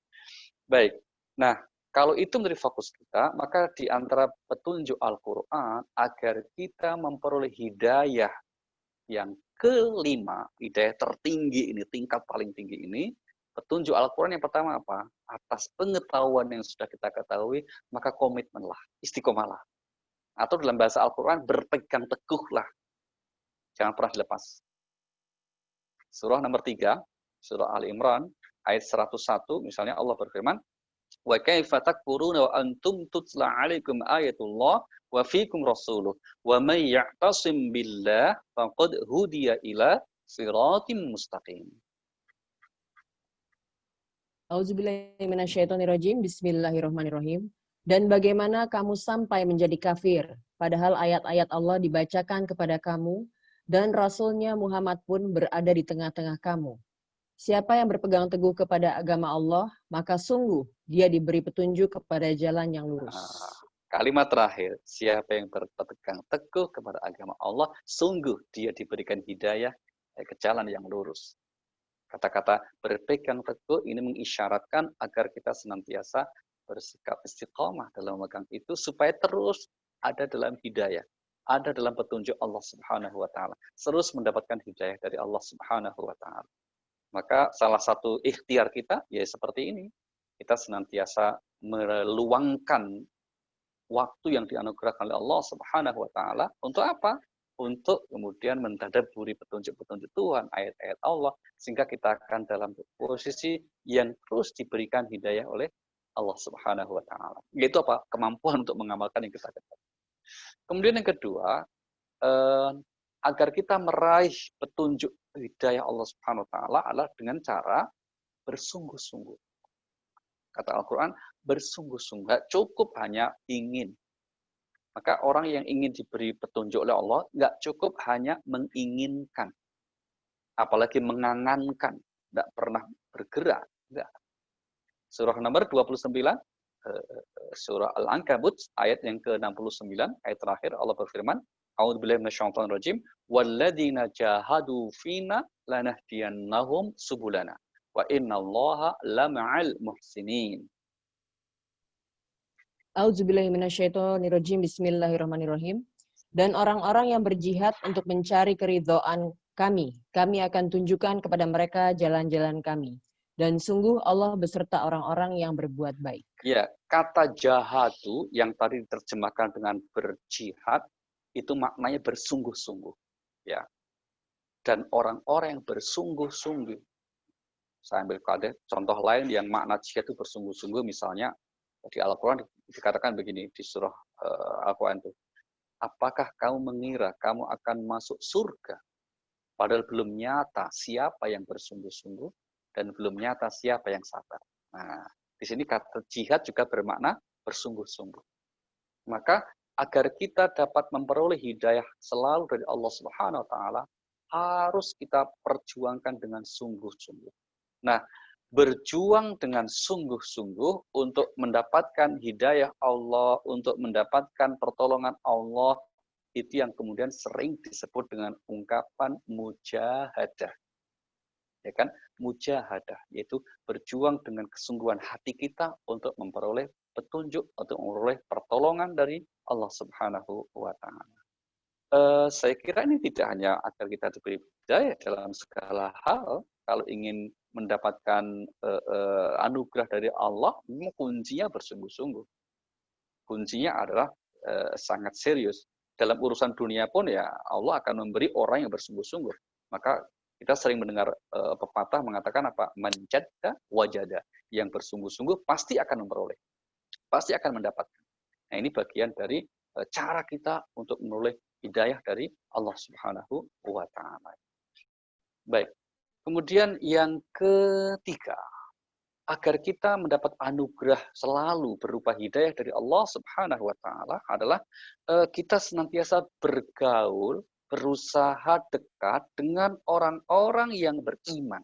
Baik. Nah, kalau itu menjadi fokus kita, maka di antara petunjuk Al-Quran agar kita memperoleh hidayah yang kelima, hidayah tertinggi ini, tingkat paling tinggi ini, petunjuk Al-Quran yang pertama apa? Atas pengetahuan yang sudah kita ketahui, maka komitmenlah, istiqomalah. Atau dalam bahasa Al-Quran, berpegang teguhlah. Jangan pernah dilepas. Surah nomor 3, surah Al-Imran, ayat 101, misalnya Allah berfirman, "Wa kaifa takfuruna wa antum tutla 'alaikum ayatullah wa fiikum rasuluh wa may ya'tasim billah faqad hudiya ila siratim mustaqim." Auzubillahi minasyaitonirrajim. Bismillahirrahmanirrahim. Dan bagaimana kamu sampai menjadi kafir, padahal ayat-ayat Allah dibacakan kepada kamu, dan Rasulnya Muhammad pun berada di tengah-tengah kamu. Siapa yang berpegang teguh kepada agama Allah, maka sungguh dia diberi petunjuk kepada jalan yang lurus. Kalimat terakhir, siapa yang berpegang teguh kepada agama Allah, sungguh dia diberikan hidayah ke jalan yang lurus. Kata-kata berpegang teguh ini mengisyaratkan agar kita senantiasa bersikap istiqomah dalam memegang itu supaya terus ada dalam hidayah, ada dalam petunjuk Allah Subhanahu wa taala, terus mendapatkan hidayah dari Allah Subhanahu wa taala. Maka salah satu ikhtiar kita ya seperti ini. Kita senantiasa meluangkan waktu yang dianugerahkan oleh Allah Subhanahu wa taala untuk apa? Untuk kemudian mentadabburi petunjuk-petunjuk Tuhan, ayat-ayat Allah, sehingga kita akan dalam posisi yang terus diberikan hidayah oleh Allah Subhanahu wa taala. Yaitu apa? Kemampuan untuk mengamalkan yang kita ketahui. Kemudian yang kedua, agar kita meraih petunjuk hidayah Allah Subhanahu wa taala adalah dengan cara bersungguh-sungguh. Kata Al-Qur'an, bersungguh-sungguh, nggak cukup hanya ingin. Maka orang yang ingin diberi petunjuk oleh Allah, nggak cukup hanya menginginkan. Apalagi mengangankan, nggak pernah bergerak. Nggak. Surah nomor 29, surah Al-Ankabut, ayat yang ke-69, ayat terakhir, Allah berfirman, A'udzubillahi minasyaitonir rajim, walladzina jahadu fina lanahdiyannahum subulana wa innallaha lama'al muhsinin. Auzubillahiminasyaitonirrajim. Bismillahirrahmanirrahim. Dan orang-orang yang berjihad untuk mencari keridhaan kami akan tunjukkan kepada mereka jalan-jalan kami. Dan sungguh Allah beserta orang-orang yang berbuat baik. Ya, kata jahadu yang tadi diterjemahkan dengan berjihad, itu maknanya bersungguh-sungguh. Ya. Dan orang-orang yang bersungguh-sungguh. Saya ambil contoh lain yang makna jihad itu bersungguh-sungguh, misalnya di Al-Quran dikatakan begini di surah Al-Quran itu. Apakah kamu mengira kamu akan masuk surga? Padahal belum nyata siapa yang bersungguh-sungguh dan belum nyata siapa yang sabar. Nah, di sini kata jihad juga bermakna bersungguh-sungguh. Maka agar kita dapat memperoleh hidayah selalu dari Allah Subhanahu wa taala, harus kita perjuangkan dengan sungguh-sungguh. Nah, berjuang dengan sungguh-sungguh untuk mendapatkan hidayah Allah, untuk mendapatkan pertolongan Allah, itu yang kemudian sering disebut dengan ungkapan mujahadah. Ya kan? Mujahadah, yaitu berjuang dengan kesungguhan hati kita untuk memperoleh petunjuk, untuk memperoleh pertolongan dari Allah Subhanahu wa taala. Saya kira ini tidak hanya agar kita diberi hidayah dalam segala hal, kalau ingin mendapatkan anugerah dari Allah, kuncinya bersungguh-sungguh. Kuncinya adalah sangat serius. Dalam urusan dunia pun ya Allah akan memberi orang yang bersungguh-sungguh. Maka kita sering mendengar pepatah mengatakan apa? Manjadda wajada. Yang bersungguh-sungguh pasti akan memperoleh. Pasti akan mendapatkan. Nah, ini bagian dari cara kita untuk memperoleh hidayah dari Allah Subhanahu wa taala. Baik. Kemudian yang ketiga, agar kita mendapat anugerah selalu berupa hidayah dari Allah Subhanahu wa taala adalah kita senantiasa bergaul, berusaha dekat dengan orang-orang yang beriman.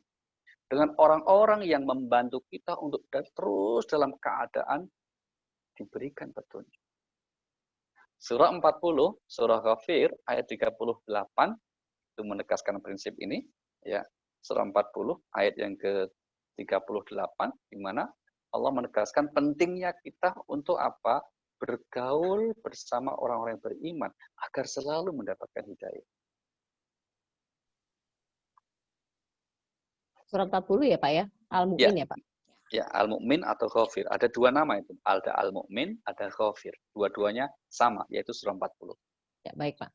Dengan orang-orang yang membantu kita untuk terus dalam keadaan diberikan petunjuk. Surah 40, surah Ghafir ayat 38 itu menegaskan prinsip ini, ya. Surah 40 ayat yang ke-38 di mana Allah menegaskan pentingnya kita untuk apa? Bergaul bersama orang-orang yang beriman agar selalu mendapatkan hidayah. Surat 40 ya Pak ya? Al-Mu'min ya Pak? Ya, Al-Mu'min atau Ghafir. Ada dua nama itu. Ada Al-Mu'min, ada Ghafir. Dua-duanya sama, yaitu surah 40. Ya, baik Pak.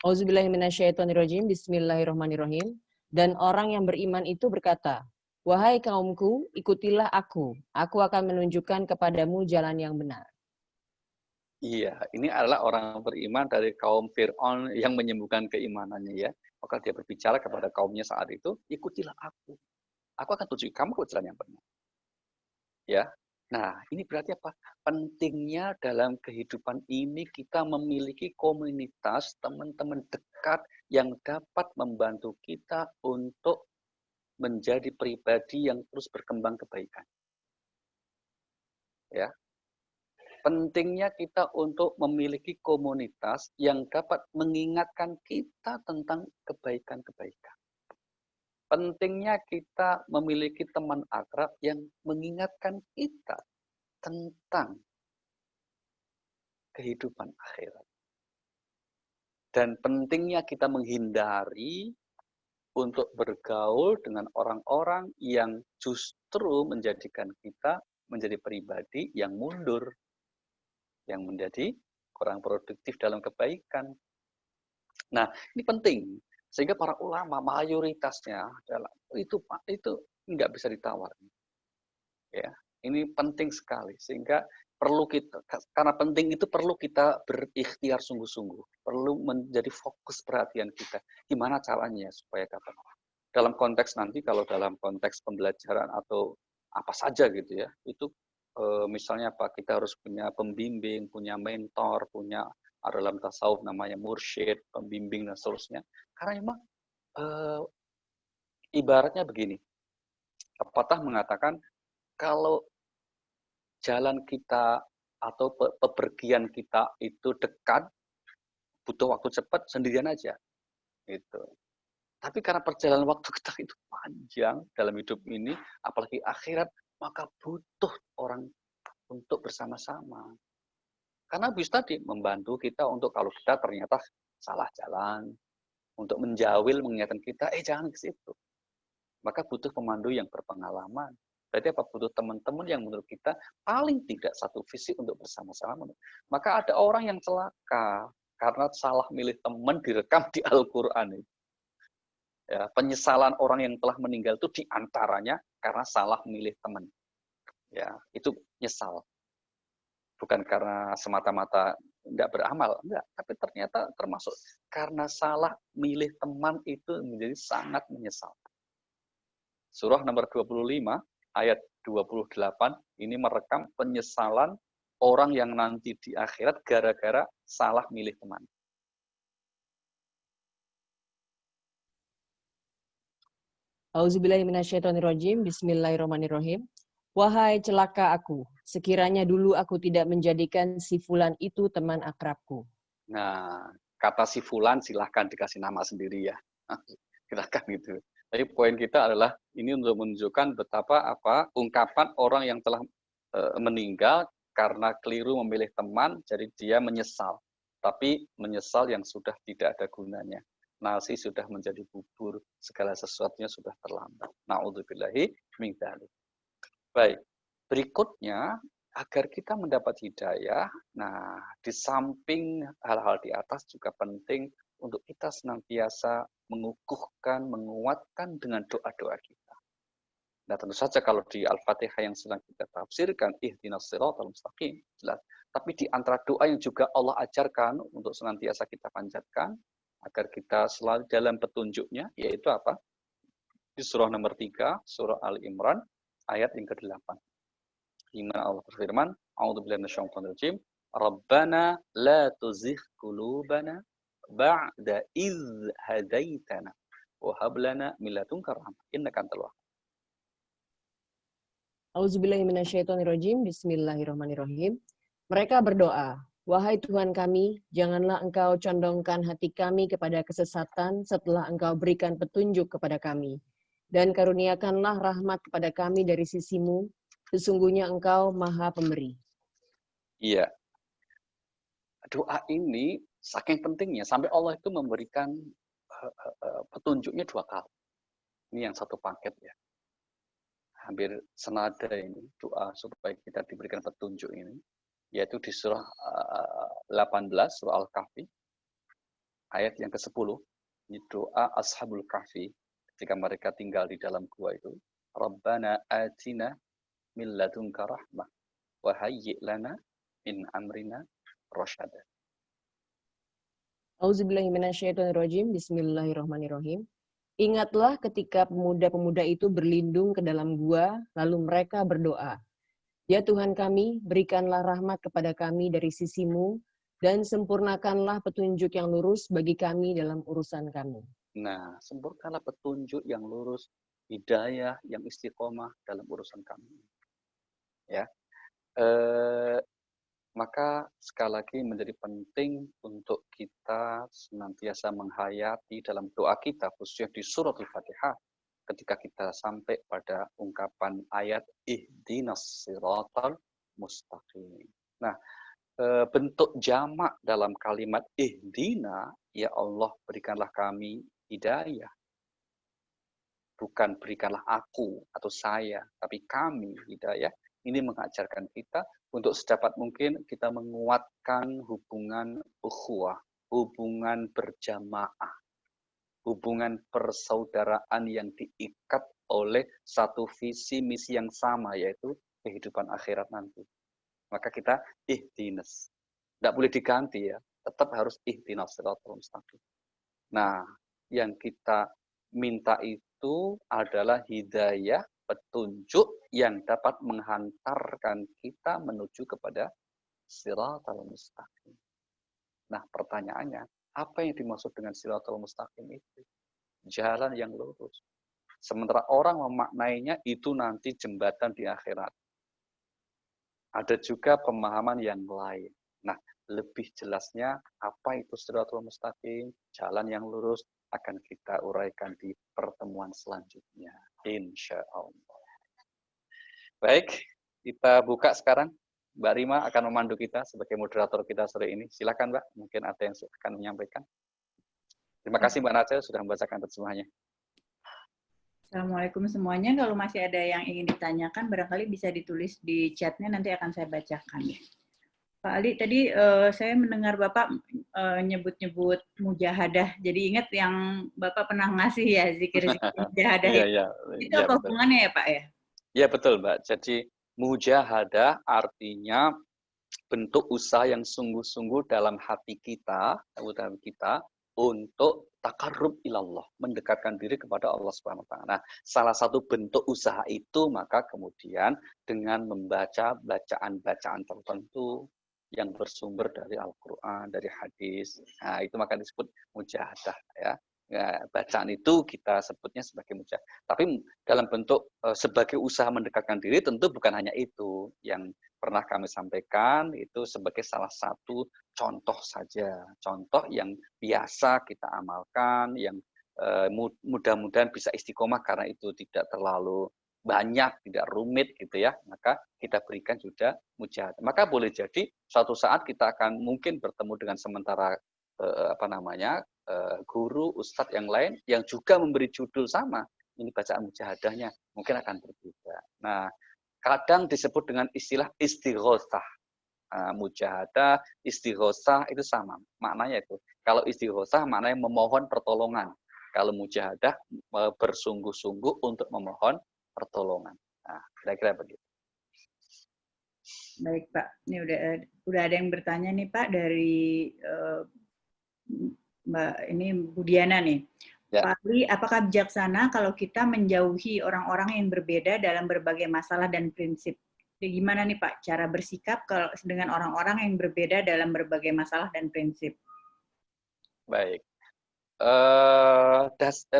Auzubillahiminasyaitonirrajim. Bismillahirrahmanirrahim. Dan orang yang beriman itu berkata, wahai kaumku, ikutilah aku. Aku akan menunjukkan kepadamu jalan yang benar. Iya, ini adalah orang beriman dari kaum Fir'aun yang menyembuhkan keimanannya ya. Maka dia berbicara kepada kaumnya saat itu, ikutilah aku. Aku akan tunjukkan kamu ke jalan yang benar. Ya. Nah, ini berarti apa? Pentingnya dalam kehidupan ini kita memiliki komunitas teman-teman dekat yang dapat membantu kita untuk menjadi pribadi yang terus berkembang kebaikan. Ya. pentingnya kita untuk memiliki komunitas yang dapat mengingatkan kita tentang kebaikan-kebaikan. Pentingnya kita memiliki teman akrab yang mengingatkan kita tentang kehidupan akhirat. Dan pentingnya kita menghindari untuk bergaul dengan orang-orang yang justru menjadikan kita menjadi pribadi yang mundur, yang menjadi kurang produktif dalam kebaikan. Nah, ini penting. Sehingga para ulama mayoritasnya itu nggak bisa ditawar. Ya, ini penting sekali. Sehingga perlu kita, karena penting itu perlu kita berikhtiar sungguh-sungguh. Perlu menjadi fokus perhatian kita. Gimana caranya supaya dapat. Dalam konteks nanti, kalau dalam konteks pembelajaran atau apa saja gitu ya, itu misalnya apa, kita harus punya pembimbing, punya mentor, punya dalam tasawuf namanya mursyid, pembimbing dan seterusnya. Karena memang ibaratnya begini, pepatah mengatakan kalau jalan kita atau pepergian kita itu dekat, butuh waktu cepat, sendirian aja. Gitu. Tapi karena perjalanan waktu kita itu panjang dalam hidup ini, apalagi akhirat, maka butuh orang untuk bersama-sama. Karena bisa tadi membantu kita untuk kalau kita ternyata salah jalan, untuk menjawil mengingatkan kita, jangan ke situ. Maka butuh pemandu yang berpengalaman. Berarti apa? Butuh teman-teman yang menurut kita paling tidak satu visi untuk bersama-sama. Maka ada orang yang celaka karena salah milih teman direkam di Al-Quran itu. Ya, penyesalan orang yang telah meninggal itu diantaranya karena salah milih teman. Ya, itu nyesal. Bukan karena semata-mata nggak beramal, enggak. Tapi ternyata termasuk karena salah milih teman itu menjadi sangat menyesal. Surah nomor 25, ayat 28, ini merekam penyesalan orang yang nanti di akhirat gara-gara salah milih teman. Auzubillahiminasyaitonirrajim. Bismillahirrahmanirrahim. Wahai celaka aku, sekiranya dulu aku tidak menjadikan si fulan itu teman akrabku. Nah, kata si fulan silahkan dikasih nama sendiri ya. Silahkan gitu. Tapi poin kita adalah ini untuk menunjukkan betapa ungkapan orang yang telah meninggal karena keliru memilih teman, jadi dia menyesal. Tapi menyesal yang sudah tidak ada gunanya. Nasi sudah menjadi bubur, segala sesuatunya sudah terlambat. Na'udzubillahi min dzalik. Baik, berikutnya agar kita mendapat hidayah, nah di samping hal-hal di atas juga penting untuk kita senantiasa mengukuhkan, menguatkan dengan doa-doa kita. Nah tentu saja kalau di Al-Fatihah yang sedang kita tafsirkan, ihdinas siratal mustaqim, jelas. Tapi di antara doa yang juga Allah ajarkan untuk senantiasa kita panjatkan, agar kita selalu dalam petunjuknya, yaitu apa? Di surah nomor 3, surah Al-Imran, ayat yang ke-8. Di mana Allah berfirman, A'udzubillahi minasyaitonir rajim, Rabbana la tuzigh qulubana ba'da idz hadaitana wa hab lana min ladunka rahmah innaka antal wahhab. Auzubillahiminasyaitonirrajim. Bismillahirrahmanirrahim. Mereka berdoa, wahai Tuhan kami, janganlah Engkau condongkan hati kami kepada kesesatan setelah Engkau berikan petunjuk kepada kami. Dan karuniakanlah rahmat kepada kami dari sisi-Mu, sesungguhnya Engkau Maha Pemberi. Iya. Doa ini saking pentingnya sampai Allah itu memberikan petunjuknya 2 kali. Ini yang satu paket ya. Hampir senada ini doa supaya kita diberikan petunjuk ini, yaitu di surah 18 surah Al-Kahfi ayat yang ke-10. Ini doa Ashabul Kahfi ketika mereka tinggal di dalam gua itu. Rabbana atina min ladunka rahmah wa hayyi' lana min amrina rasyada. Auzubillahiminasyaitonirrajim. Bismillahirrahmanirrahim. Ingatlah ketika pemuda-pemuda itu berlindung ke dalam gua, lalu mereka berdoa, ya Tuhan kami, berikanlah rahmat kepada kami dari sisi-Mu, dan sempurnakanlah petunjuk yang lurus bagi kami dalam urusan kami. Nah, sempurnakanlah petunjuk yang lurus, hidayah yang istiqomah dalam urusan kami. Ya, Maka sekali lagi menjadi penting untuk kita senantiasa menghayati dalam doa kita, khususnya di surat Al-Fatihah, ketika kita sampai pada ungkapan ayat ihdinas siratal mustaqim. Nah, bentuk jamak dalam kalimat ihdina, ya Allah berikanlah kami hidayah. Bukan berikanlah aku atau saya, tapi kami hidayah. Ini mengajarkan kita untuk sedapat mungkin kita menguatkan hubungan ukhuwah, hubungan berjamaah, hubungan persaudaraan yang diikat oleh satu visi misi yang sama, yaitu kehidupan akhirat nanti. Maka kita ihdinas. Tidak boleh diganti ya, tetap harus ihdinas siratal mustaqim. Nah, yang kita minta itu adalah hidayah, petunjuk yang dapat menghantarkan kita menuju kepada siratal mustaqim. Nah, pertanyaannya, apa yang dimaksud dengan siratal mustaqim itu? Jalan yang lurus. Sementara orang memaknainya itu nanti jembatan di akhirat. Ada juga pemahaman yang lain. Nah, lebih jelasnya apa itu siratal mustaqim, jalan yang lurus, akan kita uraikan di pertemuan selanjutnya. Insya Allah. Baik, kita buka sekarang. Mbak Rima akan memandu kita sebagai moderator kita sore ini. Silakan Mbak, mungkin ada yang akan menyampaikan. Terima kasih Mbak Naca sudah membacakan terjemahnya. Assalamualaikum semuanya. Kalau masih ada yang ingin ditanyakan, barangkali bisa ditulis di chatnya, nanti akan saya bacakan. Pak Ali, tadi saya mendengar Bapak nyebut-nyebut mujahadah. Jadi ingat yang Bapak pernah ngasih ya, zikir-zikir mujahadah itu. Itu apa hubungannya ya Pak ya? Ya betul Mbak. Jadi mujahadah artinya bentuk usaha yang sungguh-sungguh dalam hati kita untuk takarrub ilallah, mendekatkan diri kepada Allah Subhanahu wa taala. Nah, salah satu bentuk usaha itu maka kemudian dengan membaca bacaan-bacaan tertentu yang bersumber dari Al-Qur'an, dari hadis. Nah, itu maka disebut mujahadah ya. Ya, bacaan itu kita sebutnya sebagai mujahadah. Tapi dalam bentuk sebagai usaha mendekatkan diri tentu bukan hanya itu. Yang pernah kami sampaikan itu sebagai salah satu contoh saja. Contoh yang biasa kita amalkan, yang mudah-mudahan bisa istiqomah karena itu tidak terlalu banyak, tidak rumit gitu ya. Maka kita berikan juga mujahadah. Maka boleh jadi suatu saat kita akan mungkin bertemu dengan sementara guru, ustadz yang lain yang juga memberi judul sama, ini bacaan mujahadahnya mungkin akan berbeda. Nah, kadang disebut dengan istilah istighosah. Mujahadah, istighosah itu sama maknanya itu. Kalau istighosah maknanya memohon pertolongan. Kalau mujahadah bersungguh-sungguh untuk memohon pertolongan. Nah, kira-kira begitu. Baik Pak, ini udah ada yang bertanya nih Pak dari Mbak ini Budiana nih. Ya. Pak Ali, apakah bijaksana kalau kita menjauhi orang-orang yang berbeda dalam berbagai masalah dan prinsip? Jadi gimana nih Pak cara bersikap kalau dengan orang-orang yang berbeda dalam berbagai masalah dan prinsip? Baik.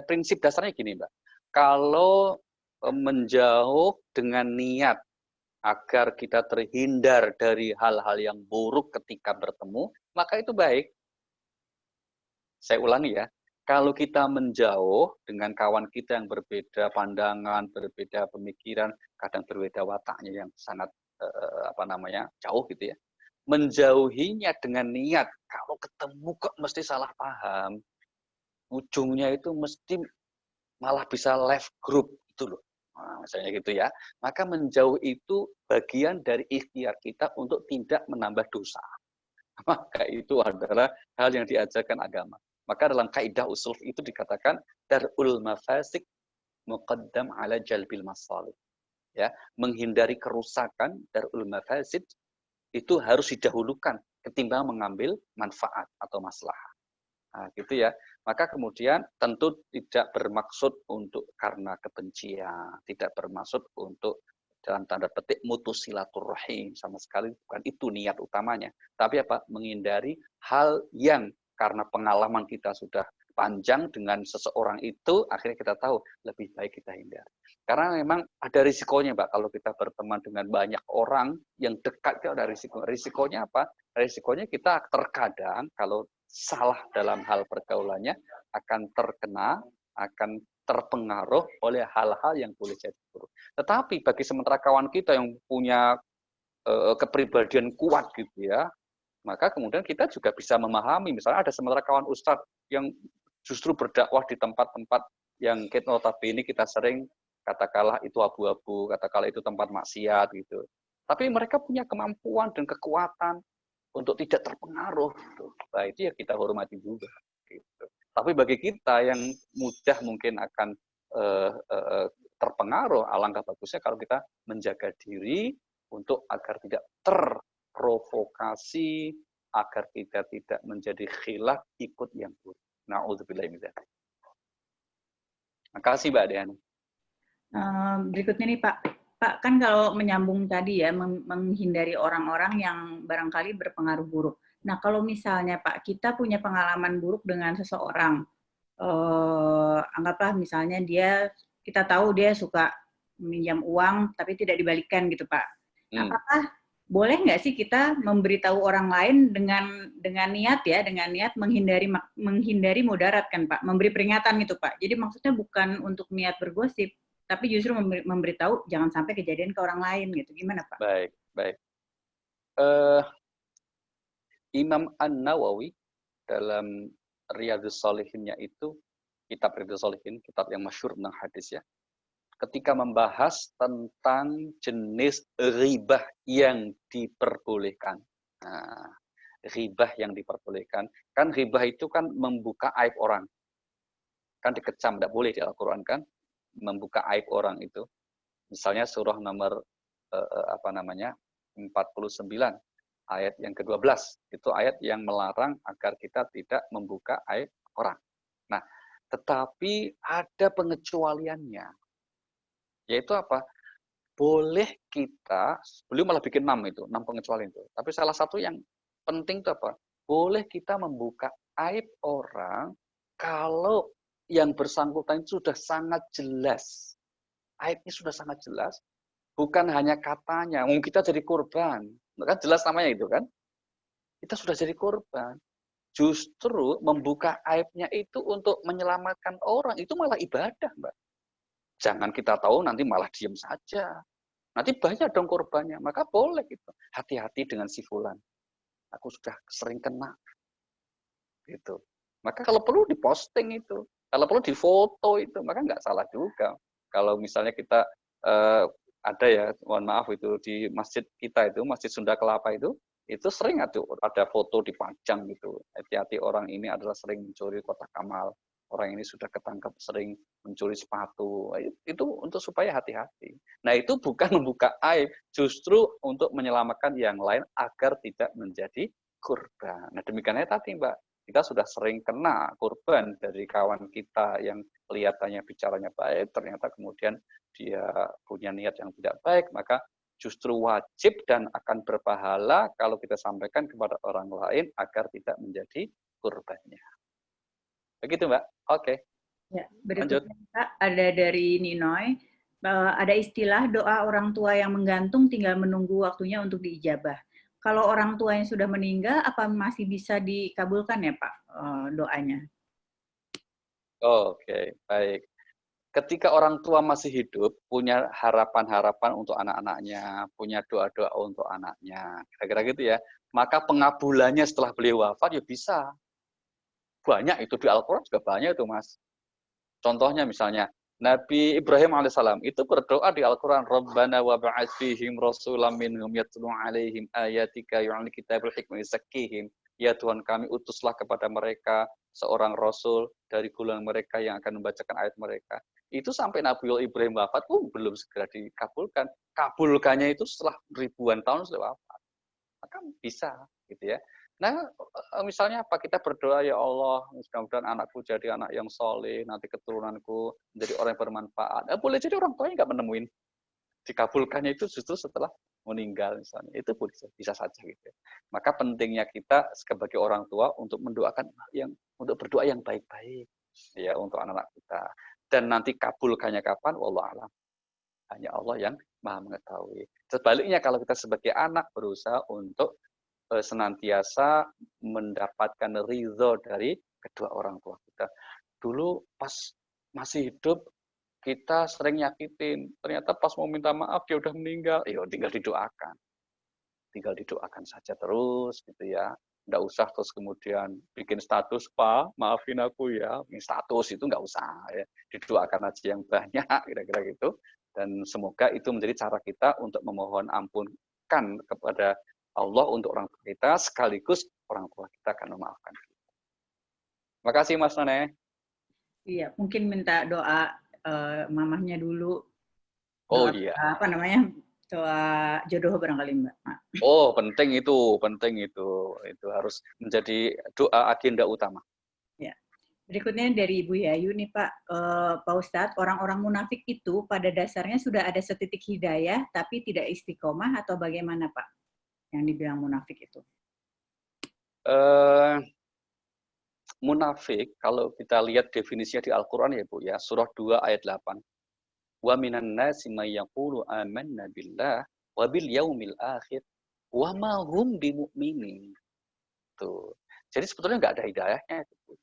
Prinsip dasarnya gini Mbak. Kalau menjauh dengan niat agar kita terhindar dari hal-hal yang buruk ketika bertemu, maka itu baik. Saya ulangi ya, kalau kita menjauh dengan kawan kita yang berbeda pandangan, berbeda pemikiran, kadang berbeda wataknya yang sangat jauh gitu ya. Menjauhinya dengan niat, kalau ketemu kok mesti salah paham. Ujungnya itu mesti malah bisa left group gitu loh. Nah, misalnya gitu ya. Maka menjauh itu bagian dari ikhtiar kita untuk tidak menambah dosa. Maka itu adalah hal yang diajarkan agama. Maka dalam kaidah usul itu dikatakan darul mafasik muqaddam ala jalbil masalih. Ya, menghindari kerusakan darul mafasid itu harus didahulukan ketimbang mengambil manfaat atau maslahah. Nah, gitu ya. Maka kemudian tentu tidak bermaksud untuk karena kebencian, tidak bermaksud untuk dalam tanda petik mutus silaturahim, sama sekali bukan itu niat utamanya. Tapi apa? Menghindari hal yang karena pengalaman kita sudah panjang dengan seseorang itu, akhirnya kita tahu lebih baik kita hindar. Karena memang ada risikonya, Mbak, kalau kita berteman dengan banyak orang yang dekat itu ada risiko. Risikonya apa? Risikonya kita terkadang kalau salah dalam hal pergaulannya akan terkena, akan terpengaruh oleh hal-hal yang boleh jadi buruk. Tetapi bagi sementara kawan kita yang punya kepribadian kuat gitu ya, maka kemudian kita juga bisa memahami. Misalnya ada sementara kawan ustadz yang justru berdakwah di tempat-tempat yang notabene kita sering katakanlah itu abu-abu, katakanlah itu tempat maksiat gitu. Tapi mereka punya kemampuan dan kekuatan untuk tidak terpengaruh. Gitu. Nah, itu ya kita hormati juga. Gitu. Tapi bagi kita yang mudah mungkin akan terpengaruh, alangkah bagusnya kalau kita menjaga diri untuk agar tidak terprovokasi, agar kita tidak menjadi khilaf ikut yang buruk. Na'udzubillah min dzalik. Makasih Mbak Diana. Berikutnya nih Pak. Pak, kan kalau menyambung tadi ya, menghindari orang-orang yang barangkali berpengaruh buruk. Nah, kalau misalnya Pak, kita punya pengalaman buruk dengan seseorang, anggaplah misalnya kita tahu dia suka meminjam uang, tapi tidak dibalikan gitu Pak. Apakah boleh nggak sih kita memberitahu orang lain dengan niat menghindari mudarat kan Pak, memberi peringatan gitu Pak. Jadi maksudnya bukan untuk niat bergosip, tapi justru memberitahu jangan sampai kejadian ke orang lain gitu. Gimana Pak? Baik. Imam An-Nawawi dalam Riyadhus Shalihinnya itu, kitab Riyadhus Shalihin, kitab yang masyhur tentang hadis ya, ketika membahas tentang jenis ribah yang diperbolehkan. Nah, ribah yang diperbolehkan, kan ribah itu kan membuka aib orang. Kan dikecam, tidak boleh di Al-Quran kan, membuka aib orang itu. Misalnya surah nomor 49 ayat yang ke-12 itu ayat yang melarang agar kita tidak membuka aib orang. Nah, tetapi ada pengecualiannya. Yaitu apa? Boleh kita, beliau malah bikin 6 pengecualian itu. Tapi salah satu yang penting itu apa? Boleh kita membuka aib orang kalau yang bersangkutan itu sudah sangat jelas. Aibnya sudah sangat jelas, bukan hanya katanya. Kita jadi korban, kan jelas namanya itu kan. Kita sudah jadi korban. Justru membuka aibnya itu untuk menyelamatkan orang, itu malah ibadah, Mbak. Jangan kita tahu nanti malah diem saja. Nanti banyak dong korbannya, maka boleh gitu. Hati-hati dengan si fulan. Aku sudah sering kena. Gitu. Maka kalau perlu diposting itu. Kalau perlu difoto itu, maka nggak salah juga. Kalau misalnya kita ada ya, mohon maaf itu di masjid kita itu, Masjid Sunda Kelapa itu sering ada foto dipajang gitu. Hati-hati orang ini adalah sering mencuri kotak amal. Orang ini sudah ketangkap sering mencuri sepatu. Itu untuk supaya hati-hati. Nah itu bukan membuka aib, justru untuk menyelamatkan yang lain agar tidak menjadi korban. Nah demikiannya tadi Mbak. Kita sudah sering kena korban dari kawan kita yang kelihatannya bicaranya baik, ternyata kemudian dia punya niat yang tidak baik, maka justru wajib dan akan berpahala kalau kita sampaikan kepada orang lain agar tidak menjadi korbannya. Begitu Mbak? Oke. Ya, berikutnya Pak, ada dari Ninoy, ada istilah doa orang tua yang menggantung tinggal menunggu waktunya untuk diijabah. Kalau orang tuanya sudah meninggal, apa masih bisa dikabulkan ya Pak doanya? Oke, baik. Ketika orang tua masih hidup, punya harapan-harapan untuk anak-anaknya, punya doa-doa untuk anaknya, kira-kira gitu ya, maka pengabulannya setelah beliau wafat ya bisa. Banyak itu di Al-Quran juga banyak itu Mas. Contohnya misalnya, Nabi Ibrahim alaihissalam itu berdoa di Al-Quran, Rabbana wa ba'ath fihim rasulam minhum yatlu alaihim ayatika yu'al kitabul hikmah yuzakkihim. Ya Tuhan kami utuslah kepada mereka seorang rasul dari golongan mereka yang akan membacakan ayat mereka. Itu sampai Nabi Ibrahim wafat belum segera dikabulkan. Kabulkannya itu setelah ribuan tahun setelah wafat. Maka bisa gitu ya. Nah, misalnya apa? Kita berdoa, ya Allah, mudah-mudahan anakku jadi anak yang soleh, nanti keturunanku menjadi orang yang bermanfaat. Boleh jadi orang tuanya nggak menemuin. Dikabulkannya itu justru setelah meninggal misalnya, itu bisa saja gitu. Maka pentingnya kita sebagai orang tua untuk mendoakan untuk berdoa yang baik-baik ya untuk anak-anak kita. Dan nanti kabulkannya kapan, wallahu a'lam. Hanya Allah yang Maha mengetahui. Sebaliknya kalau kita sebagai anak berusaha untuk senantiasa mendapatkan ridho dari kedua orang tua kita. Dulu pas masih hidup kita sering nyakitin, ternyata pas mau minta maaf dia udah meninggal, ya tinggal didoakan. Tinggal didoakan saja terus gitu ya. Nggak usah terus kemudian bikin status, Pak, maafin aku ya. Status itu nggak usah ya. Didoakan aja yang banyak, kira-kira gitu. Dan semoga itu menjadi cara kita untuk memohon ampunkan kepada Allah untuk orang tua kita, sekaligus orang tua kita akan memaafkan kita. Terima kasih Mas Nane. Iya, mungkin minta doa mamahnya dulu. Oh Doa, iya. apa namanya? Doa jodoh barangkali Mbak. Oh, penting itu. Itu harus menjadi doa agenda utama. Ya. Berikutnya dari Ibu Yayu nih Pak, Pak Ustadz, orang-orang munafik itu pada dasarnya sudah ada setitik hidayah, tapi tidak istiqomah atau bagaimana Pak? Yang dibilang munafik itu. Munafik, kalau kita lihat definisinya di Al-Quran ya Bu ya, surah 2 ayat 8. Wa minan nasi may yaqulu amanna billah wa bil yaumil akhir wa ma hum bimu'minin. Tuh. Jadi sebetulnya nggak ada hidayahnya itu.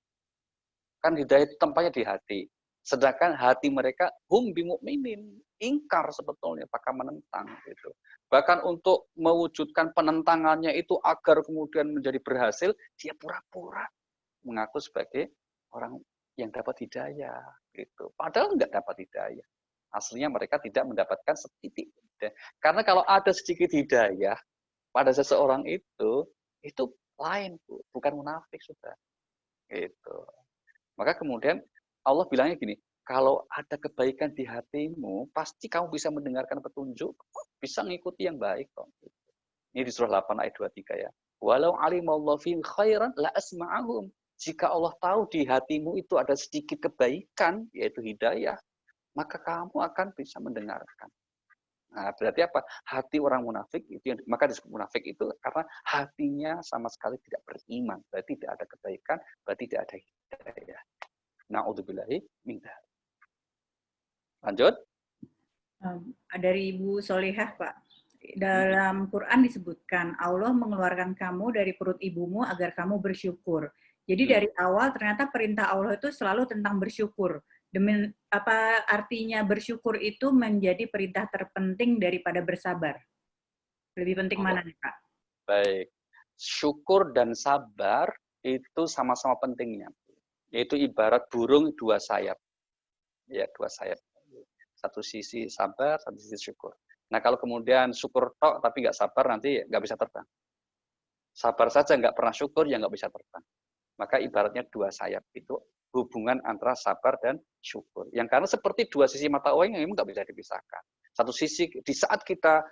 Kan hidayah itu tempatnya di hati. Sedangkan hati mereka hum bimu'minin, ingkar sebetulnya, bahkan menentang gitu. Bahkan untuk mewujudkan penentangannya itu agar kemudian menjadi berhasil, dia pura-pura mengaku sebagai orang yang dapat hidayah gitu. Padahal nggak dapat hidayah. Aslinya mereka tidak mendapatkan setitik. Karena kalau ada sedikit hidayah pada seseorang itu lain, Bu. Bukan munafik sudah. Gitu. Maka kemudian Allah bilangnya gini, kalau ada kebaikan di hatimu, pasti kamu bisa mendengarkan petunjuk, bisa mengikuti yang baik kok. Ini di surah 8 ayat 23 ya. Walau alimallahu fi khairan la asma'ahum. Jika Allah tahu di hatimu itu ada sedikit kebaikan, yaitu hidayah, maka kamu akan bisa mendengarkan. Nah, berarti apa? Hati orang munafik itu maka disebut munafik itu karena hatinya sama sekali tidak beriman, berarti tidak ada kebaikan, berarti tidak ada hidayah. Na'udzubillahi min dzalik. Lanjut. Dari Ibu Solihah Pak. Dalam Quran disebutkan Allah mengeluarkan kamu dari perut ibumu agar kamu bersyukur. Jadi dari awal ternyata perintah Allah itu selalu tentang bersyukur. Demi apa artinya bersyukur itu menjadi perintah terpenting daripada bersabar. Lebih penting mana nih Pak? Baik. Syukur dan sabar itu sama-sama pentingnya. Yaitu ibarat burung dua sayap. Ya, dua sayap. Satu sisi sabar, satu sisi syukur. Nah, kalau kemudian syukur tok tapi nggak sabar, nanti nggak bisa terbang. Sabar saja nggak pernah syukur, ya nggak bisa terbang. Maka ibaratnya dua sayap itu hubungan antara sabar dan syukur. Yang karena seperti dua sisi mata uang yang memang nggak bisa dipisahkan. Satu sisi di saat kita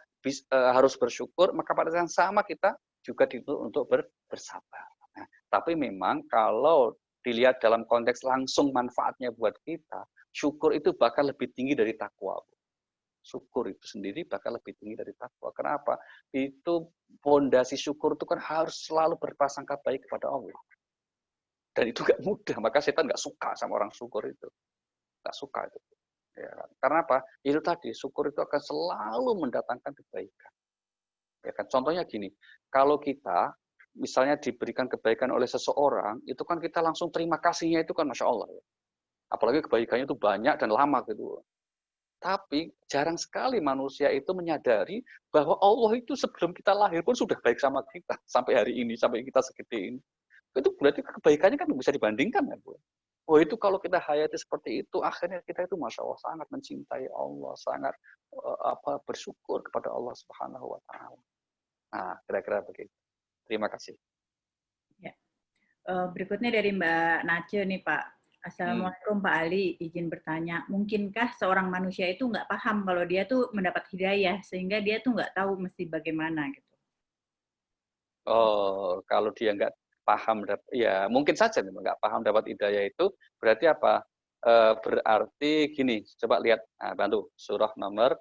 harus bersyukur, maka pada saat yang sama kita juga dituntut untuk bersabar. Nah, tapi memang kalau dilihat dalam konteks langsung manfaatnya buat kita, syukur itu bakal lebih tinggi dari takwa. Syukur itu sendiri bakal lebih tinggi dari takwa. Kenapa? Itu fondasi syukur itu kan harus selalu berprasangka baik kepada Allah. Dan itu gak mudah, maka setan gak suka sama orang syukur itu. Gak suka itu. Ya, karena apa? Itu tadi, syukur itu akan selalu mendatangkan kebaikan. Ya kan? Contohnya gini, kalau kita misalnya diberikan kebaikan oleh seseorang, itu kan kita langsung terima kasihnya itu kan Masya Allah. Ya. Apalagi kebaikannya itu banyak dan lama gitu. Tapi jarang sekali manusia itu menyadari bahwa Allah itu sebelum kita lahir pun sudah baik sama kita. Sampai hari ini, sampai kita segede ini. Itu berarti kebaikannya kan bisa dibandingkan kan, Bu. Oh itu kalau kita hayati seperti itu, akhirnya kita itu Masya Allah sangat mencintai Allah, sangat bersyukur kepada Allah Subhanahu Wa Taala. Nah, kira-kira begitu. Terima kasih. Ya. Berikutnya dari Mbak Nace nih Pak. Assalamualaikum Pak Ali, izin bertanya, mungkinkah seorang manusia itu nggak paham kalau dia tuh mendapat hidayah, sehingga dia tuh nggak tahu mesti bagaimana gitu? Oh, kalau dia nggak paham, ya mungkin saja nggak paham dapat hidayah itu, berarti apa? Berarti gini, coba lihat, bantu surah nomor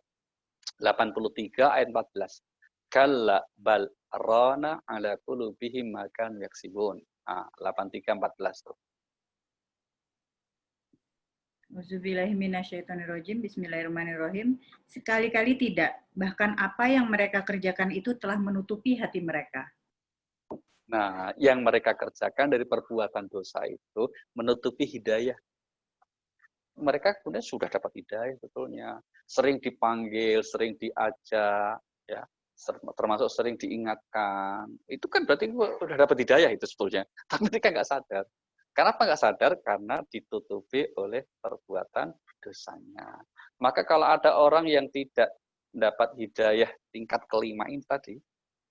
83 ayat 14. Kalla bal rana ala qulubihim ma kanu yaksibun. 83:14 tuh. Auzubillahiminasyaitonirrajim. Bismillahirrahmanirrahim. Sekali-kali tidak, bahkan apa yang mereka kerjakan itu telah menutupi hati mereka. Nah, yang mereka kerjakan dari perbuatan dosa itu menutupi hidayah. Mereka kemudian sudah dapat hidayah sebetulnya. Sering dipanggil, sering diajak, ya, termasuk sering diingatkan. Itu kan berarti sudah dapat hidayah itu sebetulnya. Tapi mereka nggak sadar. Kenapa nggak sadar? Karena ditutupi oleh perbuatan dosanya. Maka kalau ada orang yang tidak dapat hidayah tingkat kelima ini tadi,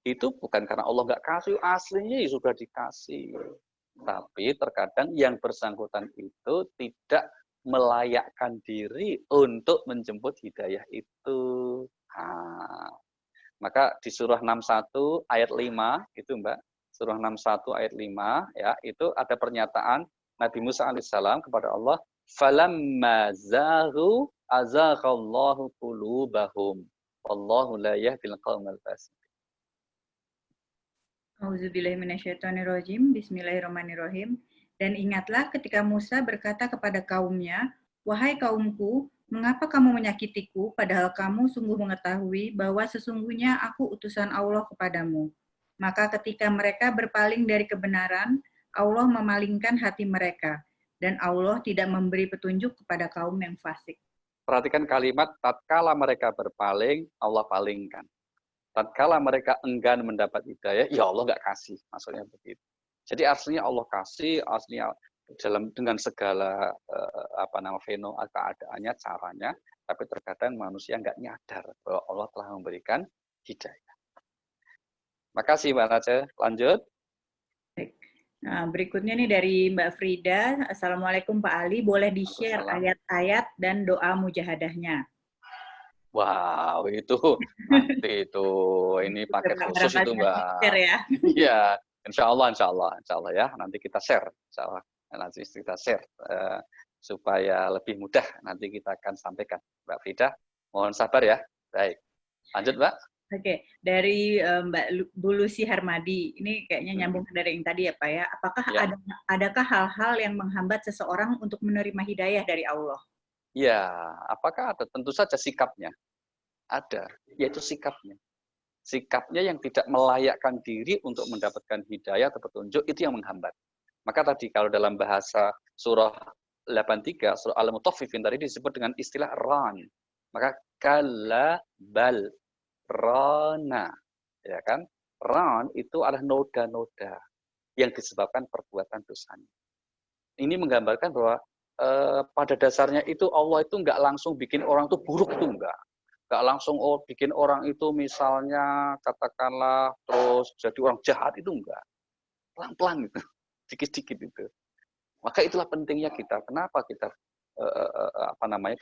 itu bukan karena Allah nggak kasih, aslinya ya sudah dikasih. Tapi terkadang yang bersangkutan itu tidak melayakkan diri untuk menjemput hidayah itu. Maka di surah 61 ayat 5 itu Mbak, surah 61 ayat 5 ya, itu ada pernyataan Nabi Musa alaihissalam kepada Allah, falamma zaghu azaghallahu qulubahum wallahu la yahdil qaumal fasiqin. Auzubillahiminasyaitonirrajim. Bismillahirrahmanirrahim. Dan ingatlah ketika Musa berkata kepada kaumnya, wahai kaumku, mengapa kamu menyakitiku, padahal kamu sungguh mengetahui bahwa sesungguhnya aku utusan Allah kepadamu. Maka ketika mereka berpaling dari kebenaran, Allah memalingkan hati mereka, dan Allah tidak memberi petunjuk kepada kaum yang fasik. Perhatikan kalimat, tatkala mereka berpaling, Allah palingkan. Tatkala mereka enggan mendapat hidayah, ya Allah nggak kasih, maksudnya begitu. Jadi aslinya Allah kasih, aslinya dengan segala keadaannya, caranya, tapi terkadang manusia nggak nyadar bahwa Allah telah memberikan hidayah. Makasih Mbak Nace. Lanjut. Nah, berikutnya nih dari Mbak Frida. Assalamualaikum Pak Ali, boleh di-share ayat-ayat dan doa mujahadahnya? Wow, itu nanti itu ini paket khusus itu Mbak. Ya. Iya, insya Allah ya. Nanti kita share, insya Allah. Nanti kita share supaya lebih mudah. Nanti kita akan sampaikan, Mbak Frida. Mohon sabar ya. Baik, lanjut Mbak. Oke, dari Mbak Bu Lucy Harmadi. Ini kayaknya nyambung dari yang tadi ya Pak ya. Apakah adakah hal-hal yang menghambat seseorang untuk menerima hidayah dari Allah? Ya, apakah ada? Tentu saja sikapnya. Ada, yaitu sikapnya. Sikapnya yang tidak melayakkan diri untuk mendapatkan hidayah atau petunjuk, itu yang menghambat. Maka tadi kalau dalam bahasa surah 83, surah Al-Mutaffifin tadi disebut dengan istilah ran. Maka kalla bal rana. Ya kan? Ran itu adalah noda-noda yang disebabkan perbuatan dosanya. Ini menggambarkan bahwa pada dasarnya itu Allah itu nggak langsung bikin orang itu buruk, itu enggak. Nggak langsung bikin orang itu misalnya katakanlah terus jadi orang jahat, itu enggak. Pelan-pelan gitu, dikit-dikit itu. Maka itulah pentingnya kita. Kenapa kita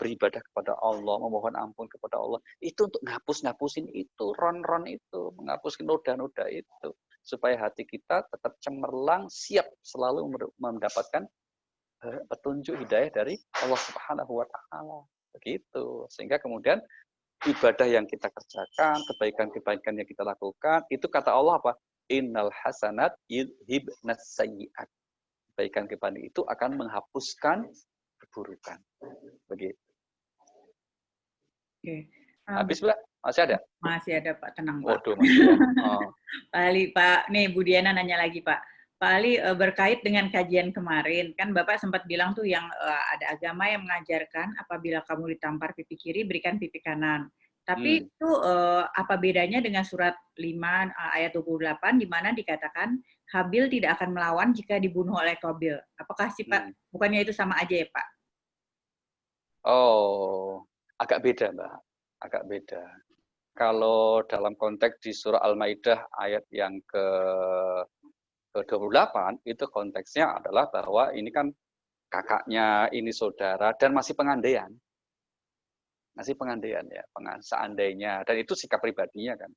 beribadah kepada Allah, memohon ampun kepada Allah. Itu untuk ngapus-ngapusin itu, ron-ron itu, menghapus noda-noda itu. Supaya hati kita tetap cemerlang, siap selalu mendapatkan petunjuk hidayah dari Allah Subhanahu wa Ta'ala. Begitu. Sehingga kemudian ibadah yang kita kerjakan, kebaikan-kebaikan yang kita lakukan, itu kata Allah apa? Innal hasanat yudhibnas sayyi'at. Kebaikan-kebaikan itu akan menghapuskan keburukan. Begitu. Oke. Habis, Mbak? Masih ada? Masih ada, Pak. Tenang, Pak. Waduh, masih ada. Oh. Pak Ali, Pak. Nih, Bu Diana nanya lagi, Pak. Pak Ali, berkait dengan kajian kemarin, kan Bapak sempat bilang tuh yang ada agama yang mengajarkan apabila kamu ditampar pipi kiri, berikan pipi kanan. Tapi itu apa bedanya dengan surat 5 ayat 28 di mana dikatakan Habil tidak akan melawan jika dibunuh oleh Qabil. Apakah sih Pak, bukannya itu sama aja ya Pak? Oh, agak beda Mbak, agak beda. Kalau dalam konteks di surah Al-Maidah ayat yang ke-28 itu konteksnya adalah bahwa ini kan kakaknya, ini saudara, dan masih pengandaian. Masih pengandaian ya, seandainya, dan itu sikap pribadinya kan.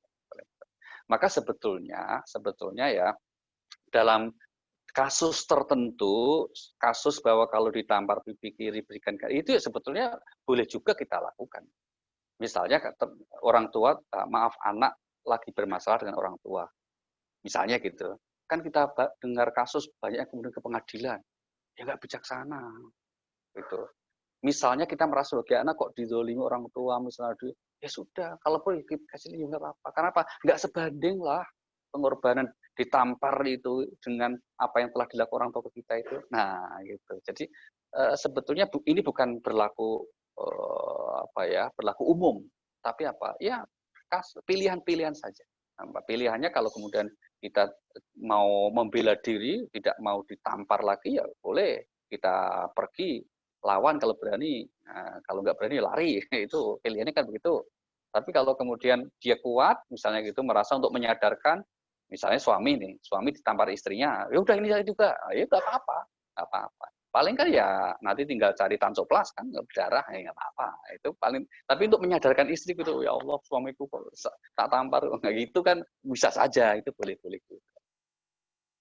Maka sebetulnya ya dalam kasus tertentu, kasus bahwa kalau ditampar pipi kiri berikan itu ya sebetulnya boleh juga kita lakukan. Misalnya orang tua, maaf anak lagi bermasalah dengan orang tua. Misalnya gitu. Kan kita dengar kasus banyak yang kemudian ke pengadilan. Ya nggak bijaksana. Gitu. Misalnya kita merasa sebagai anak kok dizolimi orang tua, misalnya ya sudah, kalaupun kasih ya nggak apa-apa. Karena apa? Nggak sebanding lah pengorbanan ditampar itu dengan apa yang telah dilakukan orang tua kita itu. Nah, gitu. Jadi sebetulnya ini bukan berlaku berlaku umum, tapi apa? Ya pilihan-pilihan saja. Nah, pilihannya kalau kemudian kita mau membela diri, tidak mau ditampar lagi, ya boleh kita pergi lawan kalau berani. Nah, kalau nggak berani lari. Itu pilihannya kan begitu. Tapi kalau kemudian dia kuat, misalnya gitu, merasa untuk menyadarkan, misalnya suami ditampar istrinya, ya udah ini saya juga, ya nggak apa-apa, nggak apa-apa. Paling kan ya nanti tinggal cari tansoplas kan nggak berdarah, ya nggak apa-apa. Itu paling. Tapi untuk menyadarkan istri gitu, ya Allah suamiku kok tak tampar, nggak gitu kan bisa saja, itu boleh-boleh.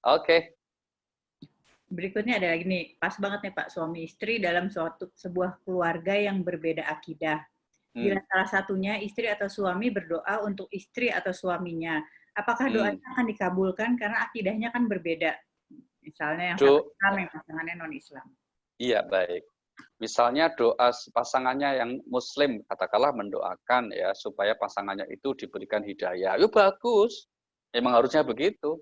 Oke. Berikutnya ada lagi nih, pas banget nih Pak, suami istri dalam sebuah keluarga yang berbeda akidah. Bila salah satunya istri atau suami berdoa untuk istri atau suaminya, apakah doanya akan dikabulkan karena akidahnya kan berbeda? Misalnya yang satu Islam, yang pasangannya non-Islam. Iya, baik. Misalnya doa pasangannya yang Muslim, katakanlah mendoakan ya supaya pasangannya itu diberikan hidayah. Ya bagus, memang harusnya begitu.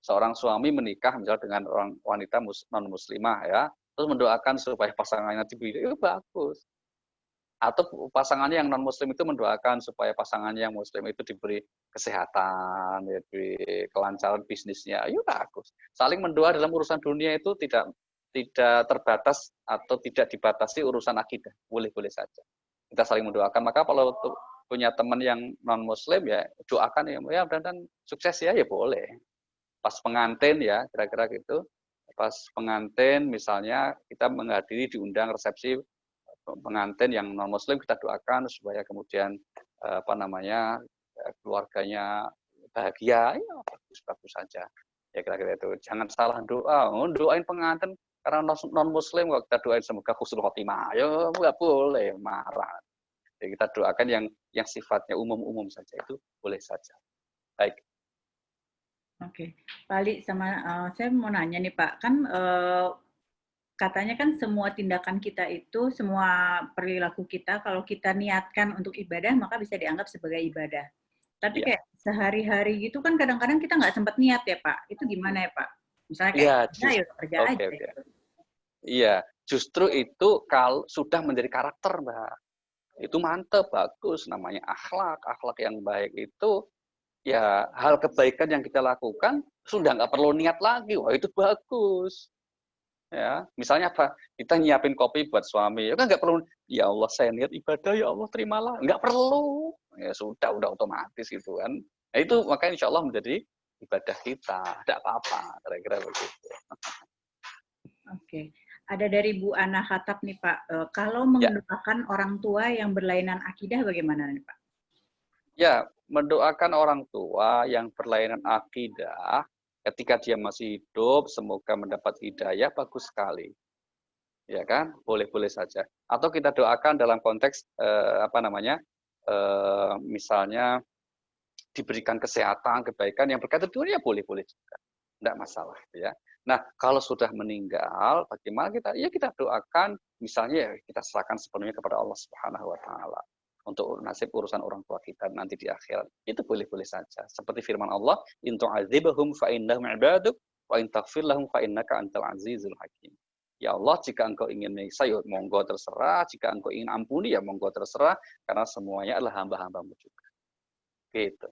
Seorang suami menikah misalnya dengan orang wanita non-muslimah ya, terus mendoakan supaya pasangannya diberi hidayah, ya bagus. Atau pasangannya yang non-muslim itu mendoakan supaya pasangannya yang muslim itu diberi kesehatan, ya, diberi kelancaran bisnisnya, ya bagus. Saling mendoa dalam urusan dunia itu tidak terbatas atau tidak dibatasi urusan akidah, boleh-boleh saja. Kita saling mendoakan. Maka kalau punya teman yang non-muslim ya doakan ya dan sukses ya boleh. Pas pengantin ya kira-kira gitu. Pas pengantin misalnya kita menghadiri diundang resepsi pengantin yang non muslim, kita doakan supaya kemudian keluarganya bahagia, ya bagus saja. Ya kira-kira itu. Jangan salah doa. Doain pengantin karena non muslim kok kita doain semoga husnul khotimah. Ya nggak boleh marah. Ya, kita doakan yang sifatnya umum-umum saja, itu boleh saja. Baik. Oke, Pak Ali, saya mau nanya nih Pak, kan katanya kan semua tindakan kita itu, semua perilaku kita, kalau kita niatkan untuk ibadah, maka bisa dianggap sebagai ibadah. Tapi kayak sehari-hari gitu kan kadang-kadang kita nggak sempat niat ya Pak, itu gimana ya Pak? Misalnya kayak kerja aja. Gitu. Iya, justru itu kalau sudah menjadi karakter Mbak, itu mantep, bagus, namanya akhlak yang baik itu, ya hal kebaikan yang kita lakukan sudah nggak perlu niat lagi, wah itu bagus. Ya, misalnya apa? Kita nyiapin kopi buat suami, ya kan nggak perlu, ya Allah saya niat ibadah, ya Allah terimalah, nggak perlu, ya sudah udah otomatis gitu kan. Nah, itu makanya insya Allah menjadi ibadah kita, tidak apa-apa, kira-kira begitu. Oke, ada dari Bu Ana Khattab nih Pak, kalau mendoakan orang tua yang berlainan akidah bagaimana nih Pak? Ya, mendoakan orang tua yang berlainan akidah ketika dia masih hidup, semoga mendapat hidayah, bagus sekali. Ya kan, boleh-boleh saja. Atau kita doakan dalam konteks misalnya diberikan kesehatan, kebaikan yang berkaitan dunia, boleh-boleh juga, tidak masalah, ya. Nah, kalau sudah meninggal, bagaimana kita? Ya kita doakan, misalnya ya kita serahkan sepenuhnya kepada Allah Subhanahu Wa Taala untuk nasib urusan orang tua kita nanti di akhirat. Itu boleh-boleh saja. Seperti firman Allah, in tu'adzibhum fa innahum ibaduk wa in taghfir lahum fa innaka antal azizul hakim. Ya Allah, jika engkau ingin menyiksa, ya monggo terserah. Jika engkau ingin ampuni, ya monggo terserah. Karena semuanya adalah hamba-hambamu juga. Gitu.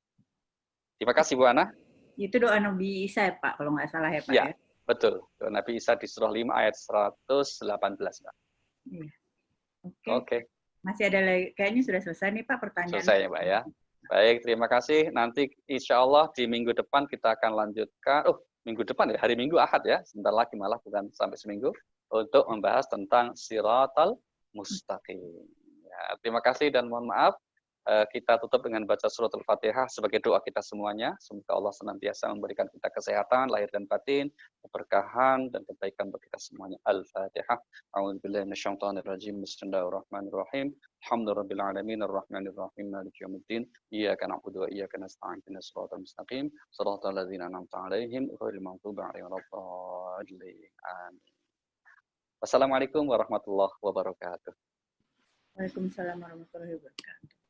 Terima kasih, Bu Ana. Itu doa Nabi Isa ya, Pak, kalau nggak salah ya, Pak ya? Betul. Doa Nabi Isa di surah 5 ayat 118, Pak. Iya. Oke. Masih ada lagi, kayaknya sudah selesai nih, Pak, pertanyaan. Selesai ya, Pak ya. Baik, terima kasih. Nanti insya Allah di minggu depan kita akan lanjutkan. Minggu depan ya, hari Minggu Ahad ya. Sebentar lagi malah, bukan sampai seminggu. Untuk membahas tentang Siratal Mustaqim. Ya, terima kasih dan mohon maaf. kita tutup dengan baca surat Al-Fatihah sebagai doa kita semuanya. Semoga Allah senantiasa memberikan kita kesehatan, lahir dan batin, keberkahan, dan kebaikan bagi kita semuanya. Al-Fatihah. A'udzubillahi minasyaitonirrajim. Bismillahirrahmanirrahim. Alhamdulillahirabbil alamin arrahmanir rahim maliki yaumiddin. Iyyaka na'budu wa iyyaka nasta'in. Ihdinas siratal mustaqim. Shiratal ladzina an'amta 'alaihim ghairil maghdubi 'alaihim waladdallin. Amin. Wassalamualaikum warahmatullahi wabarakatuh. Waalaikumsalam warahmatullahi wabarakatuh.